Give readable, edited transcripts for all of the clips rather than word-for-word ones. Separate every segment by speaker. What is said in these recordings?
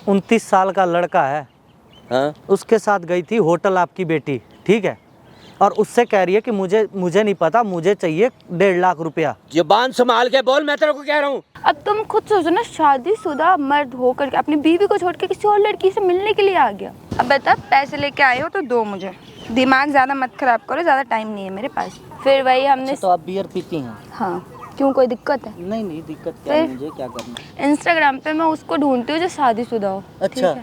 Speaker 1: 29 साल का लड़का है।
Speaker 2: हाँ?
Speaker 1: उसके साथ गई थी होटल आपकी बेटी, ठीक है, और उससे कह रही है कि मुझे नहीं पता, मुझे चाहिए 1.5 लाख रुपया।
Speaker 2: जुबान संभाल के बोल, मैं तेरे को कह रहा हूँ।
Speaker 3: अब तुम खुद सोचो ना, शादीशुदा मर्द होकर के अपनी बीवी को छोड़ के किसी और लड़की से मिलने के लिए आ गया। अब बता, पैसे लेके आए हो तो दो मुझे, दिमाग ज़्यादा मत खराब करो, ज़्यादा टाइम नहीं है मेरे पास। फिर वही हमने
Speaker 1: अच्छा, तो आप बियर पीती हैं?
Speaker 3: हाँ, क्यों, कोई दिक्कत है?
Speaker 1: नहीं दिक्कत क्या है, मुझे क्या करना।
Speaker 3: इंस्टाग्राम पे मैं उसको ढूंढती हूँ जो शादीशुदा हो।
Speaker 1: अच्छा,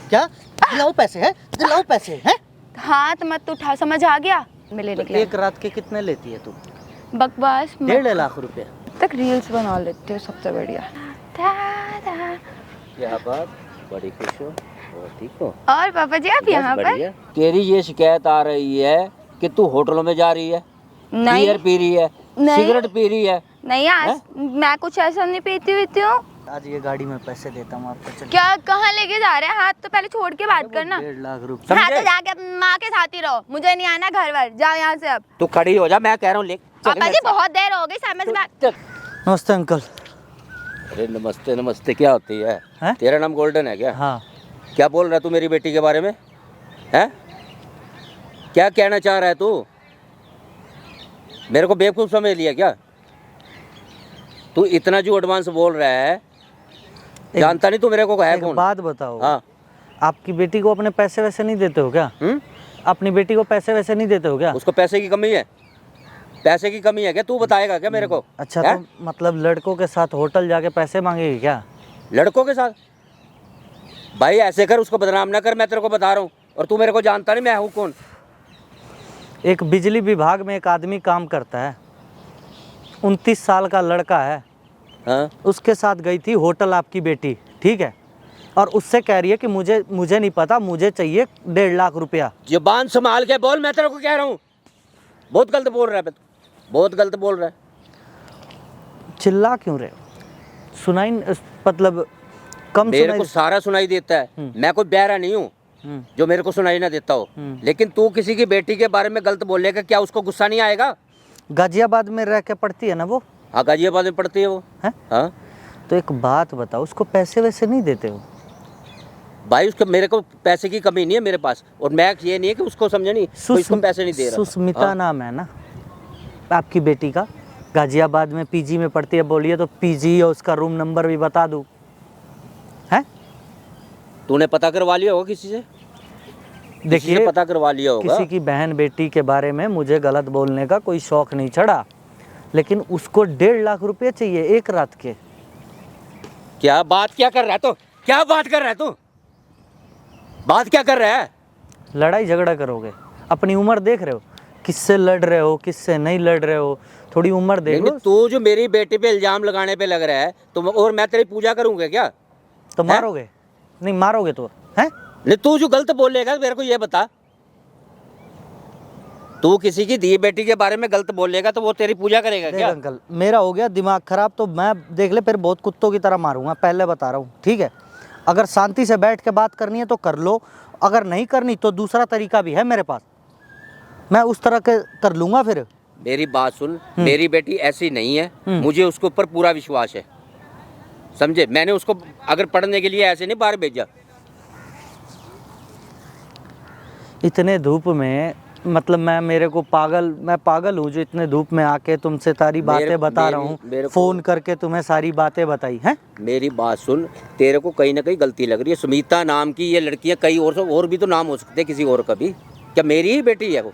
Speaker 1: क्या दिलाओ पैसे है, दिलाओ पैसे है?
Speaker 3: हाथ मत उठा, समझ आ गया? मिले
Speaker 1: तो
Speaker 3: निकले
Speaker 1: एक रात के कितने लेती है तू?
Speaker 3: बकवास मत।
Speaker 1: 1.5 लाख रुपया।
Speaker 3: तक रील्स बना लेते हो, सबसे बढ़िया।
Speaker 2: क्या बात, बड़ी खुश हो, ठीक हो?
Speaker 3: और पापा जी आप यहाँ पर?
Speaker 2: तेरी ये शिकायत आ रही है कि तू होटलों में जा रही है, बियर पी रही है, सिगरेट पी रही है।
Speaker 3: नहीं, आज मैं कुछ ऐसा नहीं पीती हुई हूँ।
Speaker 1: आज ये गाड़ी में पैसे देता हूँ आपको। चलिए।
Speaker 3: क्या, कहाँ लेके जा रहे हैं? हाथ तो पहले छोड़ के बात करना।
Speaker 1: 1.5 लाख रुपया।
Speaker 3: हाँ तो जाके माँ के साथ ही रहो, मुझे नहीं आना घर वर, जाओ यहाँ से। अब
Speaker 2: तू खड़ी हो जा, मैं कह रहा हूँ।
Speaker 3: पापा जी बहुत देर हो गई, समझ में।
Speaker 1: नमस्ते अंकल।
Speaker 2: अरे नमस्ते नमस्ते क्या होती है? तेरा नाम गोल्डन है क्या?
Speaker 1: हाँ।
Speaker 2: क्या बोल रहा है तू मेरी बेटी के बारे में? हैं? क्या कहना चाह रहा है तू? मेरे को बेवकूफ़ समझ लिया क्या? तू इतना जो एडवांस बोल रहा है, जानता नहीं तू मेरे को है कौन?
Speaker 1: बात बताओ।
Speaker 2: हाँ,
Speaker 1: आपकी बेटी को अपने पैसे वैसे नहीं देते हो क्या? अपनी बेटी को पैसे वैसे नहीं देते हो क्या?
Speaker 2: उसको पैसे की कमी है? पैसे की कमी है क्या? तू बताएगा क्या मेरे को?
Speaker 1: अच्छा, तो मतलब लड़कों के साथ होटल जाके पैसे मांगेगी क्या?
Speaker 2: लड़कों के साथ? भाई ऐसे कर, उसको बदनाम ना कर, मैं तेरे को बता रहा हूँ। और तू मेरे को जानता नहीं मैं हूँ कौन?
Speaker 1: एक बिजली विभाग में एक आदमी काम करता है, 29 साल का लड़का है।
Speaker 2: हाँ?
Speaker 1: उसके साथ गई थी होटल आपकी बेटी, ठीक है, और उससे कह रही है कि मुझे नहीं पता, मुझे चाहिए 1.5 लाख रुपया।
Speaker 2: जुबान संभाल के बोल, मैं तेरे को कह रहा हूँ। बहुत गलत बोल रहा है, बहुत गलत बोल रहा है।
Speaker 1: चिल्ला क्यों रहे हो? सुनाई मतलब कम
Speaker 2: मेरे
Speaker 1: सुनाई?
Speaker 2: को सारा सुनाई देता है। मैं कोई बहरा नहीं हूँ जो मेरे को सुनाई ना देता हो। लेकिन तू किसी की बेटी के बारे में गलत बोलेगा, क्या उसको गुस्सा नहीं आएगा?
Speaker 1: गाजियाबाद में रह के पढ़ती है ना वो?
Speaker 2: हाँ, गाजियाबाद में पढ़ती है वो।
Speaker 1: है?
Speaker 2: हाँ?
Speaker 1: तो एक बात बताओ, उसको पैसे वैसे नहीं देते हो?
Speaker 2: भाई उसको, मेरे को पैसे की कमी नहीं है मेरे पास, और मैं ये नहीं है कि उसको समझे नहीं, उसको पैसे नहीं दे रहा।
Speaker 1: सुस्मिता नाम है ना आपकी बेटी का, गाजियाबाद में पीजी में पढ़ती है। बोलिए तो पीजी और उसका रूम नंबर भी बता दूं? है?
Speaker 2: तूने पता करवा लिया होगा किसी से?
Speaker 1: देखिए,
Speaker 2: पता करवा लिया होगा।
Speaker 1: किसी की बहन बेटी के बारे में मुझे गलत बोलने का कोई शौक नहीं चढ़ा, लेकिन उसको 1.5 लाख रुपए चाहिए एक रात के।
Speaker 2: क्या बात क्या कर रहा है तू? क्या बात कर रहा है तू? बात क्या कर रहा है?
Speaker 1: लड़ाई झगड़ा करोगे? अपनी उम्र देख रहे हो, किससे लड़ रहे हो, किससे नहीं लड़ रहे हो? थोड़ी उम्र देख लो।
Speaker 2: तू जो मेरी बेटी पे इल्जाम लगाने पे लग रहा है तो और मैं तेरी पूजा करूंगा क्या?
Speaker 1: तो मारोगे? नहीं मारोगे तो है?
Speaker 2: नहीं, तू जो गलत बोलेगा मेरे को ये बता। तू किसी की दी बेटी के बारे में गलत बोलेगा तो वो तेरी पूजा करेगा क्या?
Speaker 1: अंकल, मेरा हो गया दिमाग खराब तो मैं देख ले फिर बहुत कुत्तों की तरह मारूंगा, पहले बता रहा हूँ, ठीक है? अगर शांति से बैठ के बात करनी है तो कर लो, अगर नहीं करनी तो दूसरा तरीका भी है मेरे पास, मैं उस तरह के कर लूंगा। फिर
Speaker 2: मेरी बात सुन, मेरी बेटी ऐसी नहीं है, मुझे उसके ऊपर पूरा विश्वास है, समझे? मैंने उसको अगर पढ़ने के लिए ऐसे नहीं बाहर भेजा।
Speaker 1: इतने धूप में, मतलब मैं पागल हूँ जो इतने धूप में आके तुमसे सारी बातें बता रहा हूँ, फोन करके तुम्हें सारी बातें बताई हैं।
Speaker 2: मेरी बात सुन, तेरे को कहीं ना कहीं गलती लग रही है। सुमिता नाम की ये लड़कियाँ, कई और भी तो नाम हो सकते हैं किसी और का भी। क्या मेरी ही बेटी है वो?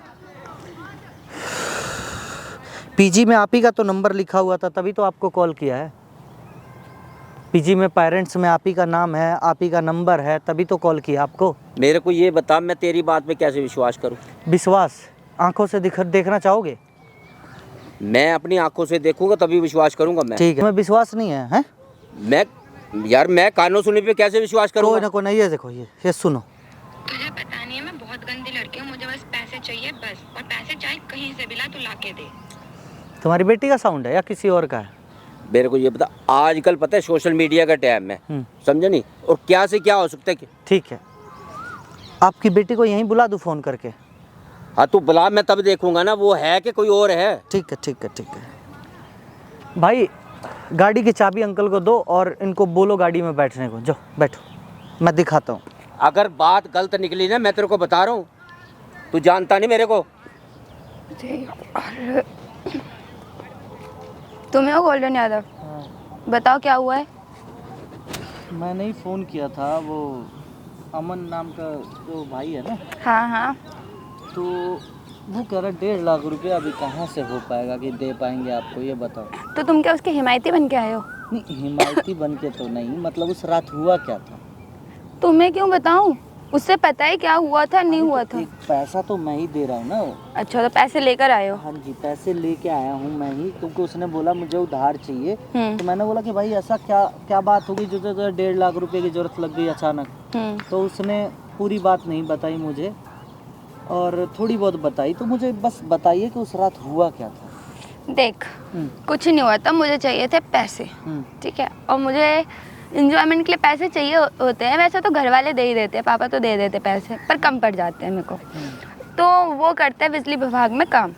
Speaker 1: पीजी में आप ही का तो नंबर लिखा हुआ था, तभी तो आपको कॉल किया है। पीजी में पेरेंट्स में आप ही का नाम है, आप ही का नंबर है, तभी तो कॉल किया आपको।
Speaker 2: मेरे को ये बता, मैं तेरी बात पे कैसे विश्वास करूं?
Speaker 1: विश्वास आंखों से देखना चाहोगे?
Speaker 2: मैं अपनी आंखों से देखूंगा तभी विश्वास करूंगा मैं।
Speaker 1: ठीक है, मैं विश्वास नहीं है, हैं?
Speaker 2: मैं कानों सुनने पे कैसे विश्वास करूंगा?
Speaker 1: कोई ना कोई नहीं, ये देखो, ये सुनो।
Speaker 3: तुझे पता नहीं है, मैं बहुत गंदी लड़की हूँ, मुझे बस पैसे चाहिए बस, और पैसे चाहे कहीं से भी ला, तू ला के दे।
Speaker 1: तुम्हारी बेटी का साउंड है या किसी और का है?
Speaker 2: मेरे को ये बता, आजकल पता है सोशल मीडिया का टाइम है, समझे नहीं? और क्या से क्या हो सकता है। ठीक
Speaker 1: है, आपकी बेटी को यहीं बुला दूं फोन करके?
Speaker 2: हाँ तू बुला, मैं तब देखूंगा ना वो है कि कोई और है।
Speaker 1: ठीक है ठीक है ठीक है भाई, गाड़ी की चाबी अंकल को दो और इनको बोलो गाड़ी में बैठने को। जाओ बैठो। मैं दिखाता हूँ।
Speaker 2: अगर बात गलत निकली ना, मैं तेरे को बता रहा हूँ, तू जानता नहीं मेरे को।
Speaker 3: तुम्हें हो गोल्डन यादव? बताओ क्या हुआ है?
Speaker 1: मैंने ही फ़ोन किया था, वो अमन नाम का जो भाई है ना,
Speaker 3: हाँ हाँ।
Speaker 1: तो वो कह रहा 1.5 लाख रुपया अभी कहाँ से हो पाएगा कि दे पाएंगे आपको, ये बताओ।
Speaker 3: तो तुम क्या उसके हिमायती बन के आए हो?
Speaker 1: नहीं, हिमायती बन के तो नहीं, मतलब उस रात हुआ क्या था।
Speaker 3: तुम्हें क्यों बताऊं? उससे पता है क्या हुआ था नहीं हुआ था?
Speaker 1: एक पैसा तो मैं ही दे रहा हूँ ना।
Speaker 3: अच्छा, तो पैसे लेकर आए हो?
Speaker 1: हाँ जी, पैसे लेके आया हूँ मैं ही, क्योंकि उसने बोला मुझे उधार चाहिए।
Speaker 3: हम्म
Speaker 1: तो मैंने बोला कि भाई ऐसा क्या क्या बात होगी जो 1.5 लाख रुपए की ज़रूरत लग गई अचानक। तो उसने पूरी बात नहीं बताई मुझे, और थोड़ी बहुत बताई। तो मुझे बस बताइए कि उस रात हुआ क्या था।
Speaker 3: देख, कुछ नहीं हुआ था, मुझे चाहिए थे पैसे, ठीक है? और मुझे इंजॉयमेंट के लिए पैसे चाहिए होते हैं। वैसे तो घर वाले दे ही देते हैं, पापा तो दे देते पैसे, पर कम पड़ जाते हैं मेरे को। तो वो करते हैं बिजली विभाग में काम।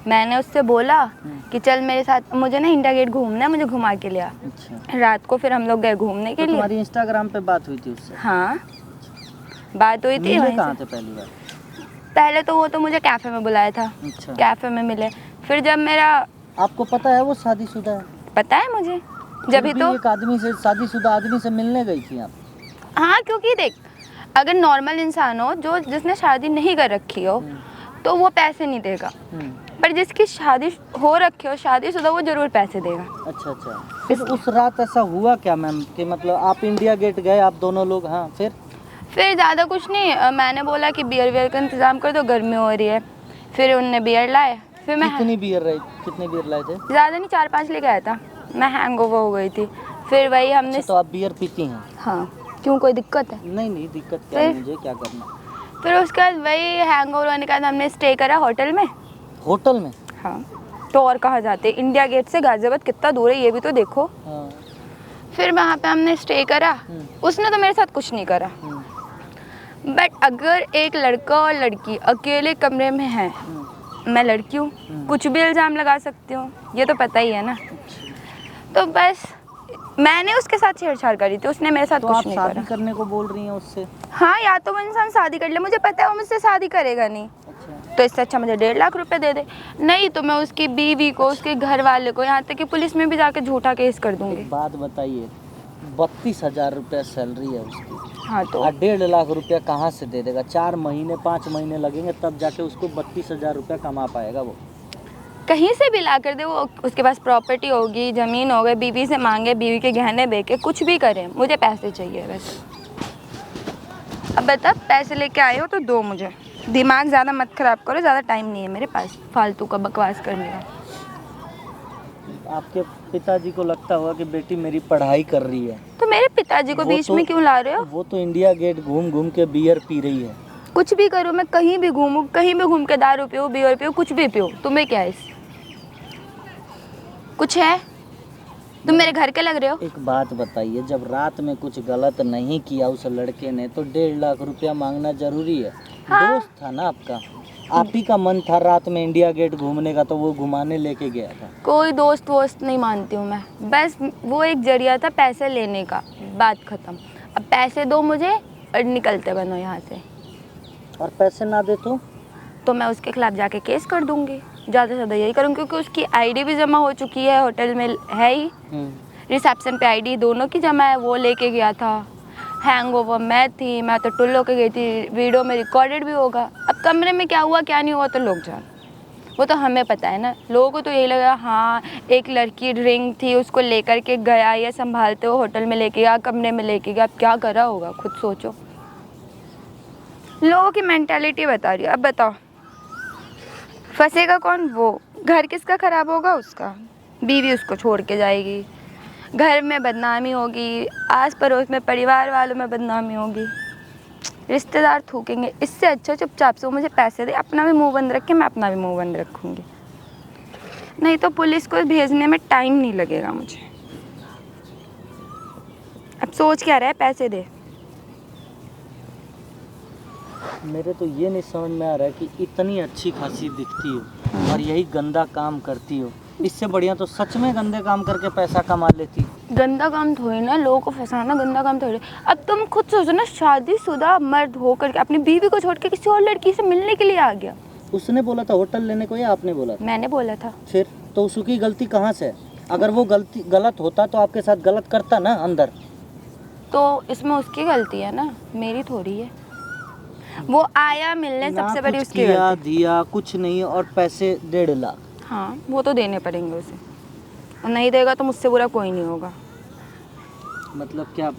Speaker 3: मैंने उससे बोला कि चल मेरे साथ, मुझे ना इंडिया गेट घूमना है, मुझे घुमा के लिया।
Speaker 1: अच्छा।
Speaker 3: रात को फिर हम लोग गए घूमने के
Speaker 1: तो
Speaker 3: लिए।
Speaker 1: तुम्हारी इंस्टाग्राम पे बात हुई थी उससे?
Speaker 3: हाँ, बात हुई थी।
Speaker 1: मिले
Speaker 3: वहीं
Speaker 1: कहाँ
Speaker 3: से।
Speaker 1: थे पहली बार?
Speaker 3: पहले तो वो तो मुझे कैफ़े में बुलाया था।
Speaker 1: अच्छा।
Speaker 3: कैफ़े में मिले। फिर जब मेरा,
Speaker 1: आपको पता है वो शादीशुदा है?
Speaker 3: पता है मुझे, जब
Speaker 1: फिर भी
Speaker 3: तो
Speaker 1: एक आदमी से, शादीशुदा आदमी से मिलने गई थी आप?
Speaker 3: हाँ, क्योंकि देख, अगर नॉर्मल इंसान हो जो जिसने शादी नहीं कर रखी हो तो वो पैसे नहीं देगा, पर जिसकी शादी हो रखी हो, शादीशुदा, वो जरूर पैसे देगा।
Speaker 1: अच्छा अच्छा। फिर उस रात ऐसा हुआ क्या मैम कि मतलब आप इंडिया गेट गए आप दोनों लोग? हाँ,
Speaker 3: फिर ज़्यादा कुछ नहीं, मैंने बोला कि बियर वियर का इंतज़ाम कर दो, गर्मी हो रही है। फिर उनने बियर लाए। फिर मैं
Speaker 1: कितनी बियर लाए थे?
Speaker 3: ज़्यादा नहीं, 4-5 लेके आया था। मैं हैंगओवर हो गई थी। फिर वही हमने।
Speaker 1: अच्छा, तो आप बियर पीती हैं?
Speaker 3: हाँ, क्यों, कोई दिक्कत है?
Speaker 1: नहीं नहीं, दिक्कत क्या है, मुझे क्या करना।
Speaker 3: फिर उसके बाद वही हैंगओवर होने के बाद हमने स्टे करा होटल में।
Speaker 1: होटल में?
Speaker 3: हाँ, तो और कहाँ जाते? इंडिया गेट से गाजियाबाद कितना दूर है, ये भी तो देखो।
Speaker 1: हाँ।
Speaker 3: फिर वहाँ पे हमने स्टे करा। उसने तो मेरे साथ कुछ नहीं करा, बट अगर एक लड़का और लड़की अकेले कमरे में हैं, मैं लड़की हूँ, कुछ भी इल्ज़ाम लगा सकती हूँ, ये तो पता ही है ना। तो बस मैंने उसके साथ छेड़छाड़ करी थी, उसने मेरे साथ
Speaker 1: तो
Speaker 3: कुछ
Speaker 1: आप
Speaker 3: नहीं
Speaker 1: शादी
Speaker 3: करा।
Speaker 1: करने को बोल रही हैं उससे?
Speaker 3: हाँ, या तो वो इंसान शादी कर ले, मुझे पता है वो मुझसे शादी करेगा नहीं।
Speaker 1: अच्छा।
Speaker 3: तो इससे अच्छा मुझे 1.5 लाख रुपए दे दे, नहीं तो मैं उसकी बीवी को, उसके घर वाले को, यहाँ तक कि पुलिस में भी जाके झूठा केस कर दूंगी।
Speaker 1: एक बात बताइए, 32,000 रुपया सैलरी है उसकी,
Speaker 3: हाँ, तो
Speaker 1: 1.5 लाख रुपया कहाँ से दे देगा? 4 महीने 5 महीने लगेंगे तब जाके उसको 32,000 रुपया कमा पाएगा वो।
Speaker 3: कहीं से भी ला कर दे, वो उसके पास प्रॉपर्टी होगी, ज़मीन हो गई, बीवी से मांगे, बीवी के गहने बेचे, कुछ भी करे, मुझे पैसे चाहिए वैसे। अब बता, पैसे लेके आए हो तो दो मुझे। दिमाग ज़्यादा मत ख़राब करो, ज़्यादा टाइम नहीं है मेरे पास फालतू का बकवास करने का।
Speaker 1: आपके पिताजी को लगता होगा कि बेटी मेरी पढ़ाई कर रही है,
Speaker 3: तो मेरे पिताजी को बीच में क्यों ला रहे हो?
Speaker 1: वो तो इंडिया गेट घूम घूम के बियर पी रही है।
Speaker 3: कुछ भी करूँ, मैं कहीं भी घूमूँ, कहीं भी घूम के दारू पीऊँ, बियर पीऊँ, कुछ भी पीऊँ, तुम्हें क्या है इससे? कुछ है? तुम मेरे घर के लग रहे हो।
Speaker 1: एक बात बताइए, जब रात में कुछ गलत नहीं किया उस लड़के ने तो 1.5 लाख रुपया मांगना जरूरी है?
Speaker 3: हाँ।
Speaker 1: दोस्त था ना आपका, आप ही का मन था रात में इंडिया गेट घूमने का, तो वो घुमाने लेके गया था।
Speaker 3: कोई दोस्त वोस्त नहीं मानती हूँ मैं, बस वो एक जरिया था पैसे लेने का, बात ख़त्म। अब पैसे दो मुझे और निकलते बनो यहाँ से।
Speaker 1: और पैसे ना दे तो
Speaker 3: मैं उसके खिलाफ जाके केस कर दूँगी, ज़्यादा से ज़्यादा यही करूँगी, क्योंकि उसकी आईडी भी जमा हो चुकी है, होटल में है ही, रिसेप्शन पे आईडी दोनों की जमा है, वो लेके गया था। हैंगओवर मैं थी, मैं तो टुल्लो के गई थी, वीडियो में रिकॉर्डेड भी होगा। अब कमरे में क्या हुआ क्या नहीं हुआ तो लोग जान, वो तो हमें पता है ना। लोगों को तो यही लगा हाँ एक लड़की ड्रिंक थी, उसको लेकर के गया, या संभालते हो होटल में लेके गया, कमरे में लेके गया, अब क्या करा होगा खुद सोचो। लोगों की मेंटालिटी बता रही है। अब बताओ, फंसेगा कौन? वो। घर किसका ख़राब होगा? उसका। बीवी उसको छोड़ के जाएगी, घर में बदनामी होगी, आस पड़ोस में, परिवार वालों में बदनामी होगी, रिश्तेदार थूकेंगे। इससे अच्छा चुपचाप से वो मुझे पैसे दे, अपना भी मुंह बंद रखे, मैं अपना भी मुंह बंद रखूँगी, नहीं तो पुलिस को भेजने में टाइम नहीं लगेगा मुझे। अब सोच क्या रहा है? पैसे दे।
Speaker 1: मेरे तो ये नहीं समझ में आ रहा है कि इतनी अच्छी खासी दिखती हो और यही गंदा काम करती हो। इससे बढ़िया तो सच में गंदे काम करके पैसा कमा लेती।
Speaker 3: गंदा काम थोड़ी ना, लोगों को फंसाना गंदा काम थोड़ी। अब तुम खुद सोचो ना, शादीशुदा मर्द होकर के अपनी बीवी को छोड़ के किसी और लड़की से मिलने के लिए आ गया।
Speaker 1: उसने बोला था होटल लेने को या आपने बोला था?
Speaker 3: मैंने बोला था।
Speaker 1: फिर तो उसकी गलती कहाँ से है? अगर वो गलत होता तो आपके साथ गलत करता ना अंदर।
Speaker 3: तो इसमें उसकी गलती है ना, मेरी थोड़ी है। वो आया मिलने,
Speaker 1: ना
Speaker 3: सबसे बड़ी
Speaker 1: कुछ
Speaker 3: उसकी
Speaker 1: किया
Speaker 3: गलती।
Speaker 1: दिया कुछ नहीं, और पैसे 1.5 लाख।
Speaker 3: हाँ, वो तो देने पड़ेंगे उसे, और नहीं देगा तो मुझसे बुरा कोई नहीं होगा।
Speaker 1: मतलब क्या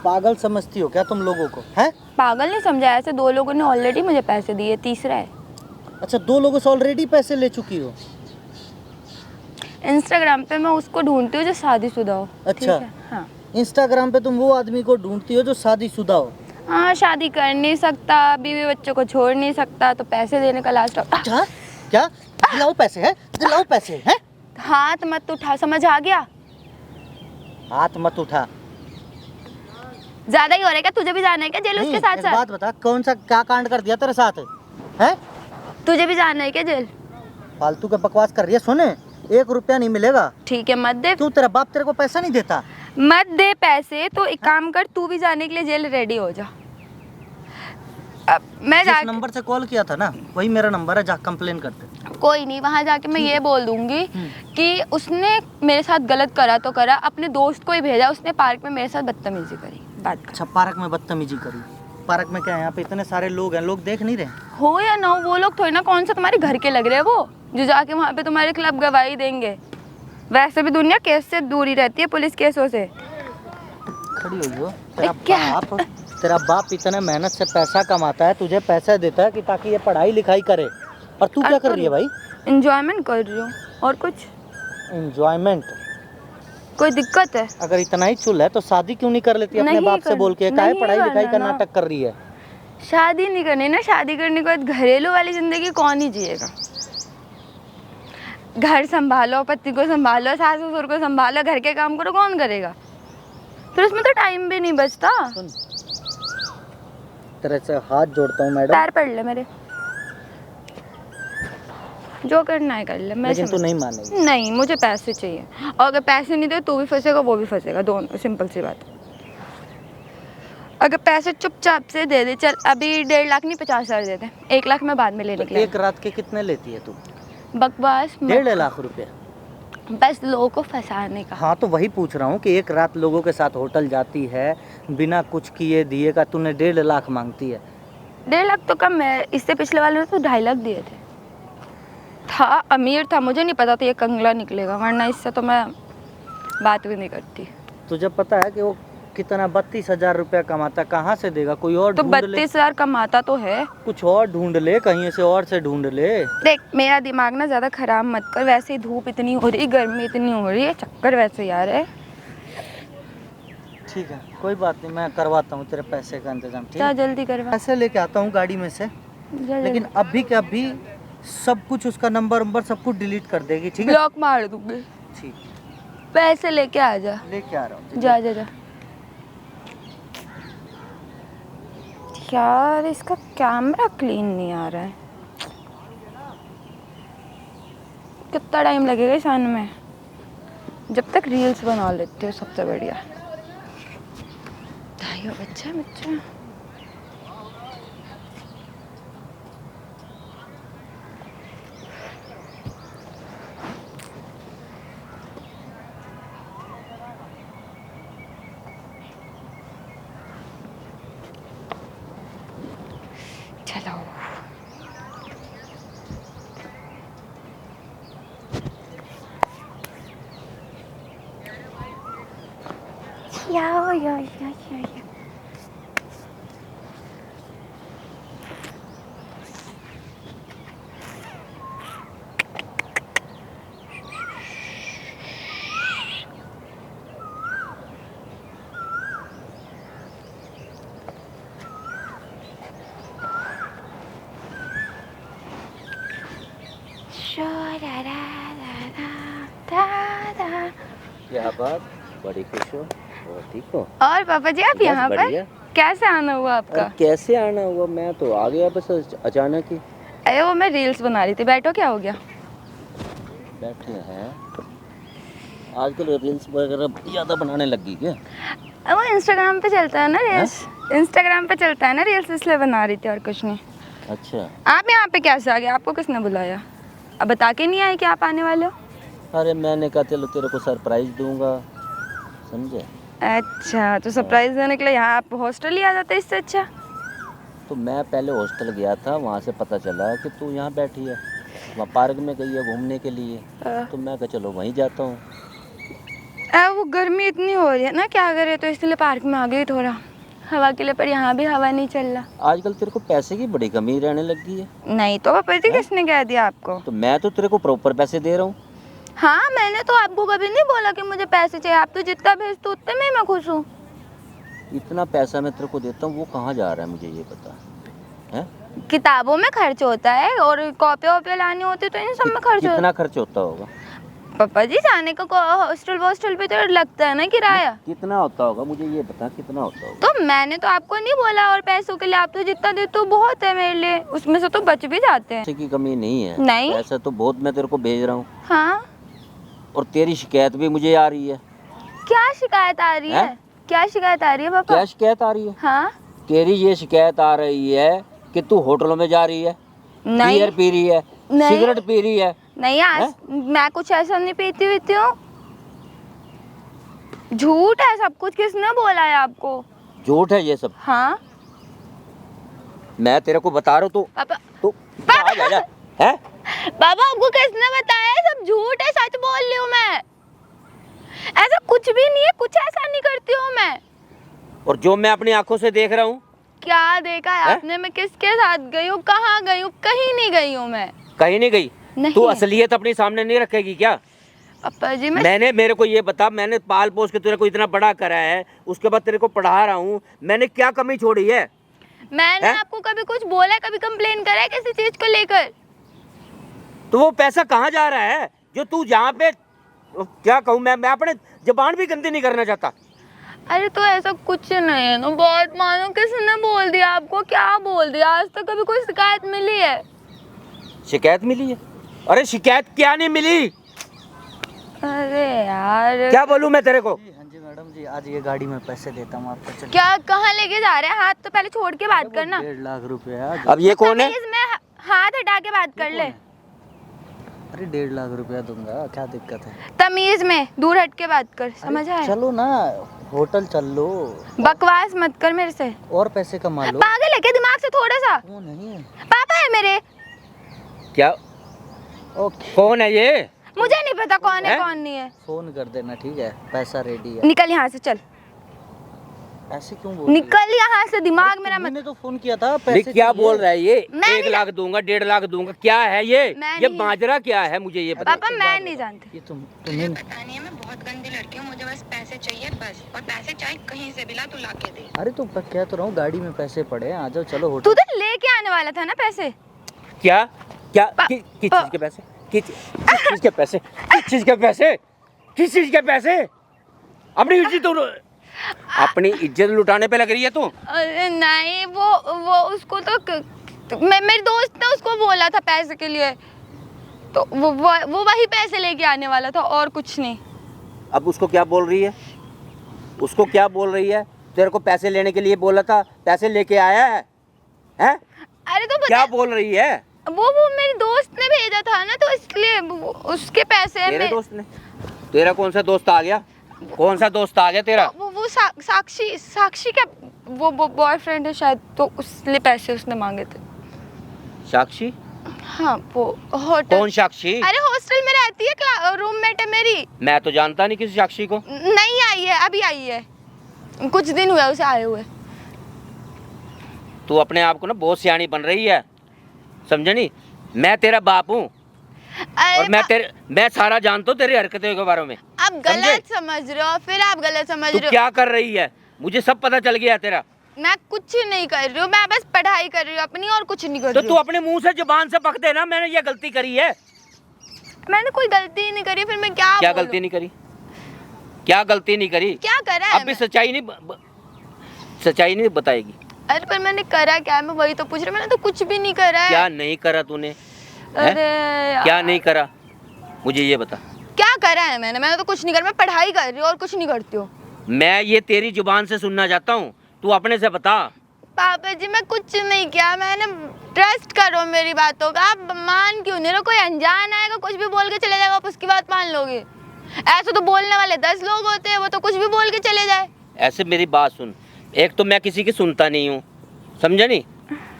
Speaker 1: पागल समझती हो क्या तुम लोगों को? हैं?
Speaker 3: पागल नहीं समझा, ऐसे 2 लोगों ने ऑलरेडी मुझे पैसे दिए, तीसरा है।
Speaker 1: अच्छा, 2 लोगों से ऑलरेडी पैसे ले चुकी हो?
Speaker 3: इंस्टाग्राम पे मैं उसको ढूंढती हूँ जो शादीशुदा हो।
Speaker 1: अच्छा।
Speaker 3: ठीक है? हाँ।
Speaker 1: इंस्टाग्राम पे तुम वो आदमी को ढूंढती हो जो शादीशुदा हो?
Speaker 3: हाँ, शादी कर नहीं सकता, बीवी बच्चों को छोड़ नहीं सकता, तो पैसे देने का लास्ट।
Speaker 1: क्या क्या? दिलाओ पैसे हैं, दिलाओ पैसे हैं।
Speaker 3: हाथ मत उठा, समझ आ गया?
Speaker 1: हाथ मत उठा।
Speaker 3: ज्यादा ही हो रहा है क्या? तुझे भी जाना है क्या जेल उसके साथ
Speaker 1: एक
Speaker 3: साथ?
Speaker 1: बात बता, कौन सा क्या कांड कर दिया तेरे साथ है?
Speaker 3: तुझे भी जाना है क्या जेल?
Speaker 1: फालतू के बकवास कर रही है। सुने, 1 रुपया नहीं मिलेगा।
Speaker 3: ठीक है, मत दे।
Speaker 1: क्यों, तेरा बाप तेरे को पैसा नहीं देता?
Speaker 3: मत दे पैसे तो एक काम कर, तू भी जाने के लिए जेल रेडी हो जा। अब मैं
Speaker 1: जिस
Speaker 3: जा
Speaker 1: नंबर से कॉल किया था ना, वही मेरा नंबर है, जा कंप्लेन करते।
Speaker 3: कोई नहीं, वहाँ जाके मैं ये बोल दूंगी कि उसने मेरे साथ गलत करा तो करा, अपने दोस्त को ही भेजा, उसने पार्क में मेरे साथ बदतमीजी करी। बात कर।
Speaker 1: अच्छा, पार्क में बदतमीजी करी? पार्क में क्या है, यहाँ पे इतने सारे लोग हैं, लोग देख नहीं रहे?
Speaker 3: हो या ना हो, वो लोग थोड़ी ना कौन सा तुम्हारे घर के लग रहे हैं वो, जो जाके वहाँ पे तुम्हारे खिलाफ गवाही देंगे। वैसे भी दुनिया केस से दूर ही रहती है, पुलिस केसों से।
Speaker 1: खड़ी हुई हो।
Speaker 3: क्या?
Speaker 1: तेरा बाप इतने मेहनत से पैसा कमाता है, तुझे पैसा देता है कि ताकि ये पढ़ाई लिखाई करे, और तू क्या कर रही है भाई?
Speaker 3: एंजॉयमेंट कर रही हूँ, और कुछ।
Speaker 1: एंजॉयमेंट?
Speaker 3: कोई दिक्कत है?
Speaker 1: अगर इतना ही चुल है तो शादी क्यों नहीं कर लेती अपने
Speaker 3: नहीं
Speaker 1: बाप से बोल के? काहे
Speaker 3: नहीं
Speaker 1: पढ़ाई लिखाई
Speaker 3: करना
Speaker 1: का
Speaker 3: ना।
Speaker 1: नाटक कर रही है?
Speaker 3: शादी नहीं करनी ना, शादी करने के बाद घरेलू वाली जिंदगी कौन ही जिएगा? घर संभालो, पति को संभालो, सास ससुर को संभालो, घर के काम करो, कौन करेगा? फिर उसमें तो टाइम भी नहीं बचता।
Speaker 1: सुन, तेरे से हाथ जोड़ता हूँ मैडम,
Speaker 3: पैर पड़ ले मेरे, जो करना है कर ले। मैं
Speaker 1: लेकिन तू नहीं मानेगी।
Speaker 3: नहीं, मुझे पैसे चाहिए, और अगर पैसे नहीं दे तू भी फंसेगा, वो भी फंसेगा, दोनों, सिंपल सी बात। अगर पैसे चुपचाप से दे दे, चल अभी 1.5 लाख नहीं 50,000 दे दे, 1 लाख मैं बाद में लेने के लिए।
Speaker 1: एक रात के कितने लेती है तू?
Speaker 3: बकवास मत।
Speaker 1: 1.5 लाख रुपया?
Speaker 3: बस लोगों को फंसाने का।
Speaker 1: हाँ, तो वही पूछ रहा हूँ कि एक रात लोगों के साथ होटल जाती है, बिना कुछ किए दिए का तूने 1.5 लाख मांगती है।
Speaker 3: 1.5 लाख तो कम है, इससे पिछले वाले ने तो 2.5 लाख दिए थे। था अमीर था, मुझे नहीं पता था ये कंगला निकलेगा, वरना इससे तो मैं बात भी नहीं करती।
Speaker 1: तुझे पता है कि वो कितना 32,000 रुपया कमाता? कहाँ से देगा? कोई और
Speaker 3: तो
Speaker 1: ढूंढ ले।
Speaker 3: 32,000 कमाता तो है।
Speaker 1: कुछ और ढूंढ ले, कहीं से और से ढूंढ ले।
Speaker 3: देख, मेरा दिमाग ना ज़्यादा ख़राब मत कर, वैसे ही धूप इतनी हो रही, गर्मी इतनी हो रही है, चक्कर वैसे यार है।
Speaker 1: ठीक है, कोई बात नहीं, मैं करवाता हूँ तेरे पैसे का इंतजाम। ठीक
Speaker 3: क्या
Speaker 1: है,
Speaker 3: जल्दी करवा।
Speaker 1: पैसे लेके आता हूँ गाड़ी में से, लेकिन अभी के अभी सब कुछ, उसका नंबर सब कुछ डिलीट कर देगी। ठीक है?
Speaker 3: ब्लॉक मार दूंगी।
Speaker 1: ठीक,
Speaker 3: पैसे लेके आ जा।
Speaker 1: लेके आ रहा हूँ।
Speaker 3: जा जा जा। यार, इसका कैमरा क्लीन नहीं आ रहा है, कितना टाइम लगेगा इस आने में? जब तक रील्स बना लेते हो सबसे बढ़िया। बच्चा बच्चा चलो। या
Speaker 2: क्या बात, बड़ी खुश हो और ठीक हो?
Speaker 3: और पापा जी, आप
Speaker 2: बस
Speaker 3: यहाँ पर
Speaker 2: बढ़िया।
Speaker 3: कैसे आना हुआ आपका?
Speaker 2: कैसे आना हुआ, मैं तो आ गया बस अचानक ही।
Speaker 3: अरे वो मैं रील्स बना रही थी, बैठो, क्या हो गया?
Speaker 2: बैठे हैं। आजकल रील्स वगैरह ज़्यादा बनाने लगी क्या?
Speaker 3: वो इंस्टाग्राम पे चलता है ना रील्स, इंस्टाग्राम पे चलता है ना रील्स, इसलिए बना रही थी और कुछ नहीं।
Speaker 2: अच्छा।
Speaker 3: आप यहाँ पे कैसे आ गए? आपको किसने बुलाया? अब बता के नहीं आए कि आप आने वाले हो?
Speaker 2: अरे मैंने कहा चलो तेरे को सरप्राइज दूंगा, समझे?
Speaker 3: अच्छा, तो सरप्राइज देने के लिए यहाँ आप हॉस्टल ही आ जाते इससे अच्छा।
Speaker 2: तो मैं पहले हॉस्टल गया था, वहाँ से पता चला कि तू यहाँ बैठी है, वहाँ पार्क में गई है घूमने के लिए, तो मैं कहा चलो वहीं जाता हूँ।
Speaker 3: वो गर्मी इतनी हो रही है ना, क्या करे, तो इसलिए पार्क में आ गई थोड़ा हवा के लिए, पर यहाँ भी हवा नहीं चल रहा।
Speaker 2: आजकल तेरे को पैसे की बड़ी कमी रहने लगी है।
Speaker 3: नहीं तो पापा जी, किसने कह दिया आपको?
Speaker 2: तो मैं तो तेरे को प्रॉपर पैसे दे रहा हूँ।
Speaker 3: हाँ, मैंने तो आपको कभी नहीं बोला कि मुझे पैसे चाहिए। आप तो जितना भेजते हो उतने में मैं खुश हूँ।
Speaker 2: इतना पैसा मैं तेरे को देता हूँ, वो कहाँ जा रहा है मुझे ये पता है?
Speaker 3: किताबों में खर्च होता है और कॉपियाँ वॉपियाँ लानी होती है तो इन सब में खर्च होता
Speaker 2: कितना खर्च होता होगा?
Speaker 3: है। पापा जी, जाने का हॉस्टल पे तो लगता है ना किराया।
Speaker 2: कितना होता होगा मुझे ये बता, कितना होता होगा?
Speaker 3: तो मैंने तो आपको नहीं बोला, और पैसों के लिए आप तो जितना देते हो बहुत है मेरे लिए, उसमें से तो बच भी जाते हैं।
Speaker 2: पैसे की कमी नहीं है।
Speaker 3: नहीं।
Speaker 2: पैसा तो बहुत मैं तेरे को भेज रहा हूँ।
Speaker 3: हाँ,
Speaker 2: और तेरी शिकायत भी मुझे आ रही है।
Speaker 3: क्या शिकायत आ रही है? क्या शिकायत आ रही है पापा?
Speaker 2: क्या शिकायत आ रही है?
Speaker 3: हाँ,
Speaker 2: तेरी ये शिकायत आ रही है कि तू होटलों में जा रही है,
Speaker 3: नहीं
Speaker 2: बियर पी रही है,
Speaker 3: नहीं।
Speaker 2: सिगरेट पी रही है।
Speaker 3: नहीं, आज मैं कुछ ऐसा नहीं पीती हुई हूँ। झूठ है सब कुछ। किसने बोला है आपको?
Speaker 2: झूठ है ये सब।
Speaker 3: हाँ
Speaker 2: मैं तेरे को बता रहा हूँ। तो
Speaker 3: पापा,
Speaker 2: तू आ जा है?
Speaker 3: पापा आपको किसने बताया है? सब झूठ है, सच बोल रही हूँ मैं। ऐसा कुछ भी नहीं है, कुछ ऐसा नहीं करती हूँ मैं।
Speaker 2: और जो मैं अपनी आंखों से देख रहा हूँ।
Speaker 3: क्या देखा है आपने? मैं किसके साथ गई हूँ, कहाँ गई हूँ? कहीं नहीं गई हूँ मैं।
Speaker 2: कहीं नहीं गई?
Speaker 3: नहीं।
Speaker 2: तू असलियत अपने सामने नहीं रखेगी क्या?
Speaker 3: पापा जी,
Speaker 2: मेरे को ये बता, मैंने पाल पोस के तेरे को इतना बड़ा करा है, उसके बाद तेरे को पढ़ा रहा हूँ, मैंने क्या कमी छोड़ी है?
Speaker 3: मैंने आपको कभी कुछ बोला है, कभी कंप्लेन करा है किसी चीज को लेकर?
Speaker 2: तो वो पैसा कहाँ जा रहा है जो तू यहाँ पे, क्या कहूँ मैं अपने जबान भी गंदी नहीं करना चाहता।
Speaker 3: अरे तो ऐसा कुछ नहीं है ना, बहुत मानो। किसने बोल दिया आपको? क्या बोल दिया? आज तक कभी कोई शिकायत मिली है?
Speaker 2: शिकायत मिली है? अरे शिकायत क्या नहीं मिली?
Speaker 3: अरे यार,
Speaker 2: क्या बोलूं मैं तेरे को?
Speaker 1: हाँ जी मैडम जी, आज ये गाड़ी में पैसे देता हूँ आपको। चलिए।
Speaker 3: क्या, कहाँ लेके जा रहे हैं? हाथ तो पहले छोड़ के बात करना।
Speaker 1: 1.5 लाख रुपया।
Speaker 2: अब ये कौन है?
Speaker 3: तमीज में हाथ हटा के बात कर ले।
Speaker 1: अरे 1.5 लाख रुपया दूंगा, क्या दिक्कत है?
Speaker 3: तमीज में दूर हट के बात कर, समझ आया?
Speaker 1: चलो ना, होटल चल लो।
Speaker 3: बकवास मत कर मेरे से।
Speaker 1: और पैसे कमा लो।
Speaker 3: पागल है क्या दिमाग से थोड़ा सा?
Speaker 1: वो नहीं है।
Speaker 3: पापा है मेरे।
Speaker 2: क्या?
Speaker 1: ओके,
Speaker 2: कौन है ये?
Speaker 3: मुझे नहीं पता कौन है कौन नहीं है।
Speaker 1: फोन कर देना, ठीक है? पैसा रेडी है।
Speaker 3: निकल यहाँ से, चल
Speaker 1: ऐसे क्यों बोल रही हो?
Speaker 3: निकल यहाँ से, दिमाग मेरा मत।
Speaker 1: मैंने तो फोन किया था,
Speaker 2: नहीं,
Speaker 1: पैसे
Speaker 2: क्या
Speaker 1: चाहिए।
Speaker 2: बोल रहा है ये?
Speaker 3: मैं
Speaker 2: 1 लाख दूंगा, 1.5 लाख दूंगा, क्या है ये?
Speaker 3: मैं
Speaker 2: ये
Speaker 3: नहीं-
Speaker 2: बाजरा क्या है मुझे ये बता।
Speaker 3: पापा मैं नहीं जानती।
Speaker 1: ये तुम्हें
Speaker 4: बतानी है, मैं बहुत गंदी लड़की हूँ, मुझे बस पैसे चाहिए बस, और पैसे चाहे कहीं से भी ला, तू ला के दे।
Speaker 1: अरे तो क्या तो रहा हूँ, गाड़ी में पैसे पड़े हैं, आ जाओ, चलो
Speaker 3: तू
Speaker 1: होटल।
Speaker 3: तो लेके आने वाला था ना पैसे।
Speaker 2: क्या क्या
Speaker 3: पा-
Speaker 2: किस चीज के पैसे? किस चीज के पैसे? किस चीज के पैसे? किस चीज के पैसे? अपनी इज्जत लुटाने पे लग रही है तू।
Speaker 3: अरे नहीं, वो उसको तो मेरी दोस्त ने उसको बोला था पैसे के लिए, तो वो वही पैसे लेके आने वाला था और कुछ नहीं।
Speaker 2: अब उसको क्या बोल रही है? उसको क्या बोल रही है? तेरे को पैसे लेने के लिए बोला था, पैसे लेके आया है? हैं?
Speaker 3: अरे तो
Speaker 2: क्या बोल रही है?
Speaker 3: वो मेरी दोस्त ने भेजा था ना, तो इसलिए उसके पैसे हैं।
Speaker 2: तेरे दोस्त ने? तेरा कौन सा दोस्त आ गया? कौन सा दोस्त आ गया तेरा?
Speaker 3: वो साक्षी का वो बॉयफ्रेंड है शायद, तो उसने पैसे उसने मांगे थे।
Speaker 2: साक्षी?
Speaker 3: हाँ, वो होटल।
Speaker 2: कौन साक्षी?
Speaker 3: अरे हॉस्टल में रहती है, रूममेट है मेरी।
Speaker 2: मैं तो जानता नहीं किसी साक्षी को।
Speaker 3: नहीं आई है, अभी आई है, कुछ दिन हुए उसे आए हुए।
Speaker 2: तू अपने आप को ना बहुत सियानी बन रही है, समझे नहीं? मैं तेरा बाप हूँ और मैं सारा जानता हूँ तेरी हरकतों के बारे में।
Speaker 3: आप गलत समझ रहे हो, फिर आप गलत समझ
Speaker 2: तू
Speaker 3: रहे हो।
Speaker 2: क्या कर रही है? मुझे सब पता चल गया तेरा।
Speaker 3: मैं कुछ नहीं कर रही हूँ, मैं बस पढ़ाई कर रही हूँ अपनी, और कुछ नहीं कर
Speaker 2: तो
Speaker 3: रही
Speaker 2: तू
Speaker 3: हूँ।
Speaker 2: अपने मुंह से जुबान से पक दे ना, मैंने ये गलती करी है।
Speaker 3: मैंने कोई गलती ही नहीं करी, फिर मैं क्या
Speaker 2: क्या
Speaker 3: बोलूं?
Speaker 2: गलती नहीं करी? क्या गलती नहीं करी?
Speaker 3: क्या करा है
Speaker 2: अब भी
Speaker 3: मैं?
Speaker 2: सच्चाई नहीं बताएगी।
Speaker 3: अरे पर मैंने करा क्या है, मैं वही तो पूछ रही हूँ। मैंने तो कुछ भी नहीं करा है।
Speaker 2: क्या नहीं करा तूने?
Speaker 3: अरे यार।
Speaker 2: क्या नहीं करा मुझे ये बता।
Speaker 3: क्या क्या करा है मैंने तो कुछ नहीं करा, मैं पढ़ाई कर रही हूँ और कुछ नहीं करती हूँ।
Speaker 2: मैं ये तेरी जुबान से सुनना चाहता हूँ, तू अपने से बता।
Speaker 3: पापा जी मैं कुछ नहीं किया, मैंने ट्रस्ट करो मेरी बातों का, आप मान क्यों नहीं रहे? कोई अनजान आएगा कुछ भी बोल के चले जाएगा, आप उसकी बात मान लोगे? ऐसे तो बोलने वाले 10 लोग होते हैं, वो तो कुछ भी बोल के चले जाए।
Speaker 2: ऐसे मेरी बात सुन, एक तो मैं किसी की सुनता नहीं हूँ, समझा नहीं?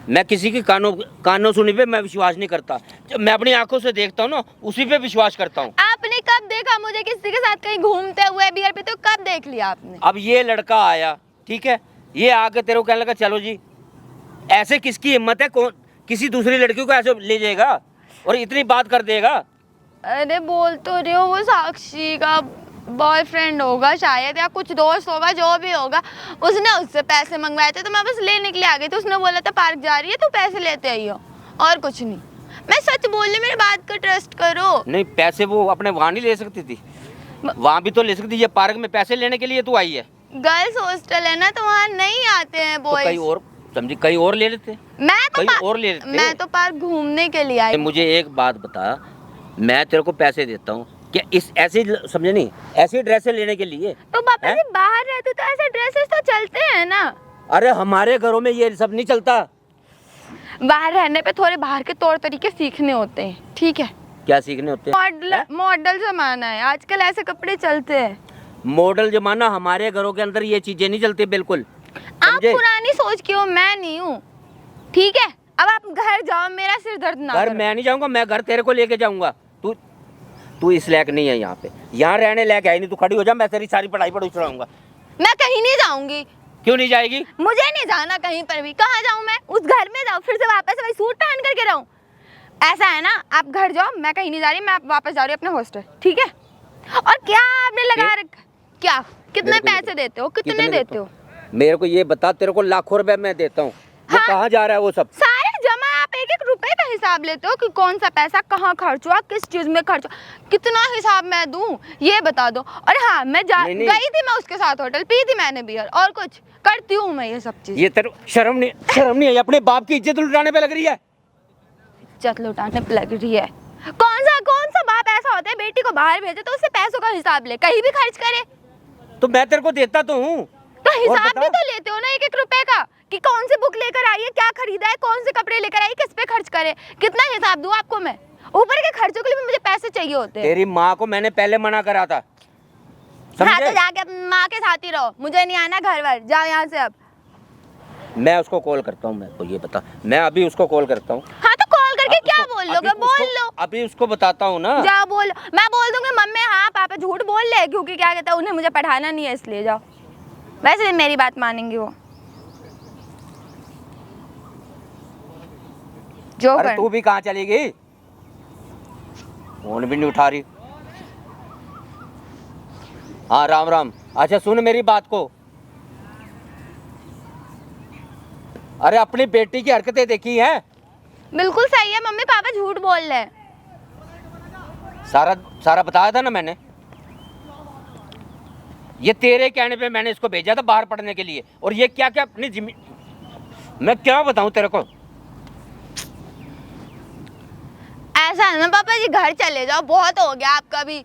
Speaker 2: मैं किसी की कानों सुनी पे मैं विश्वास नहीं करता, जब मैं अपनी आंखों से देखता हूँ ना उसी पे विश्वास करता हूँ।
Speaker 3: आपने कब देखा मुझे किसी के साथ कहीं घूमते हुए बियर पे? तो कब देख लिया आपने?
Speaker 2: अब ये लड़का आया, ठीक है, ये आके तेरे को कहने लगा चलो जी, ऐसे किसकी हिम्मत है कौन किसी दूसरी लड़की को ऐसे ले जाएगा और इतनी बात कर देगा?
Speaker 3: अरे बोल तो रहे हो, वो साक्षी का बॉयफ्रेंड होगा शायद, या कुछ दोस्त होगा, जो भी होगा, उसने उससे पैसे मंगवाए थे तो मैं बस लेने के लिए आ गई थी। उसने बोला था पार्क जा रही है तो पैसे लेते आई हो, और कुछ नहीं। मैं सच बोल रही, मेरी बात का ट्रस्ट करो।
Speaker 2: नहीं, पैसे वो अपने वहाँ नहीं ले सकती थी, वहाँ भी तो ले सकती। ये पार्क में पैसे लेने के लिए तू आई है?
Speaker 3: गर्ल्स हॉस्टल है ना, तो वहाँ नहीं आते हैं
Speaker 2: तो
Speaker 3: बॉयज।
Speaker 2: कहीं और समझी, कहीं और ले लेते, कहीं और ले लेते।
Speaker 3: मैं तो पार्क घूमने के लिए आई।
Speaker 2: मुझे एक बात बता, मैं तेरे को पैसे देता हूँ क्या इस ऐसे समझे नहीं, ऐसी ड्रेसें लेने के लिए?
Speaker 3: तो पापा जी बाहर रहते तो ऐसे ड्रेसेस तो चलते हैं ना।
Speaker 2: अरे हमारे घरों में ये सब नहीं चलता।
Speaker 3: बाहर रहने पे थोड़े बाहर के तौर तरीके सीखने होते हैं, ठीक है?
Speaker 2: क्या सीखने होते हैं?
Speaker 3: मॉडल जमाना है आजकल, ऐसे कपड़े चलते हैं।
Speaker 2: मॉडल जमाना, हमारे घरों के अंदर ये चीजें नहीं चलती बिल्कुल।
Speaker 3: आप पुरानी सोच की हो, मैं नहीं हूँ, ठीक है? अब आप घर जाओ, मेरा सिर दर्द ना
Speaker 2: घर
Speaker 3: करो।
Speaker 2: मैं नहीं जाऊंगा, मैं घर तेरे को लेके जाऊंगा। तू इस लायक नहीं है यहाँ पे, यहाँ रहने लायक है नहीं। तू खड़ी हो जा, मैं तेरी सारी पढ़ाई छुड़ाऊंगा।
Speaker 3: मैं कहीं नहीं जाऊंगी।
Speaker 2: क्यों नहीं जाएगी?
Speaker 3: मुझे नहीं जाना कहीं पर भी। कहाँ जाऊँ मैं? उस घर में जाऊँ, फिर से वापस वही सूट पहन करके रहूँ? ऐसा है ना, आप घर जाओ, मैं कहीं नहीं जा रही, मैं वापस जा रही हूँ अपने हॉस्टल, ठीक है? और क्या आपने लगा रखा? क्या कितने पैसे देते हो? कितने देते हो?
Speaker 2: मेरे को ये बता, तेरे को लाखों रुपए मैं देता हूँ, वो कहाँ जा रहा है वो सब? सारे
Speaker 3: जमा आप एक एक रुपए का हिसाब लेते हो कि कौन सा पैसा कहाँ खर्च हुआ, किस चीज में खर्च हुआ, कितना हिसाब मैं दूं ये बता दो। और हाँ, मैं गई थी, मैं उसके साथ होटल, पी थी मैंने बियर, और कुछ करती हूँ मैं ये सब चीज।
Speaker 2: ये तेरे शर्म नहीं है? अपने बाप की इज्जत लुटाने पे लग रही है।
Speaker 3: इज्जत लुटाने पे लग रही है? कौन सा बाप ऐसा होता है बेटी को बाहर भेजे तो उससे पैसों का हिसाब ले, कहीं भी खर्च करे?
Speaker 2: तो मैं तेरे को देता तो हूँ,
Speaker 3: तो हिसाब भी तो लेते हो ना एक एक रुपए का, कि कौन सी बुक लेकर आई है, क्या खरीदा है, कौन से कपड़े लेकर आई, किस पे खर्च करे, कितना हिसाब दूं आपको मैं? ऊपर के खर्चों के लिए भी मुझे पैसे चाहिए होते हैं।
Speaker 2: तेरी माँ को मैंने पहले मना करा था,
Speaker 3: हाँ तो जाके माँ के साथ ही रहो, मुझे नहीं आना घर वर, जाओ यहाँ से अब।
Speaker 2: मैं उसको कॉल करता हूँ, मेरे को ये बता, मैं अभी उसको कॉल करता हूँ।
Speaker 3: हाँ तो कॉल करके क्या बोल लोगे? बोल लो,
Speaker 2: अभी उसको बताता हूँ ना।
Speaker 3: जाओ बोलो, मैं बोल दूंगी मम्मी हाँ पापा झूठ बोल ले, क्योंकि क्या कहता है उन्हें मुझे पढ़ाना नहीं है इसलिए। जाओ, वैसे मेरी बात मानेंगी वो जो।
Speaker 2: अरे तू भी कहाँ चलेगी? फोन भी नहीं उठा रही। हाँ राम राम। अच्छा सुन मेरी बात को, अरे अपनी बेटी की हरकतें देखी हैं?
Speaker 3: बिल्कुल सही है, मम्मी पापा झूठ बोल रहे हैं।
Speaker 2: सारा बताया था ना मैंने। ये तेरे कहने पे मैंने इसको भेजा था बाहर पढ़ने के लिए, और ये क्या क्या अपनी मैं क्या बताऊं तेरे को?
Speaker 3: ऐसा है ना पापा जी, घर चले जाओ, बहुत हो गया आपका भी।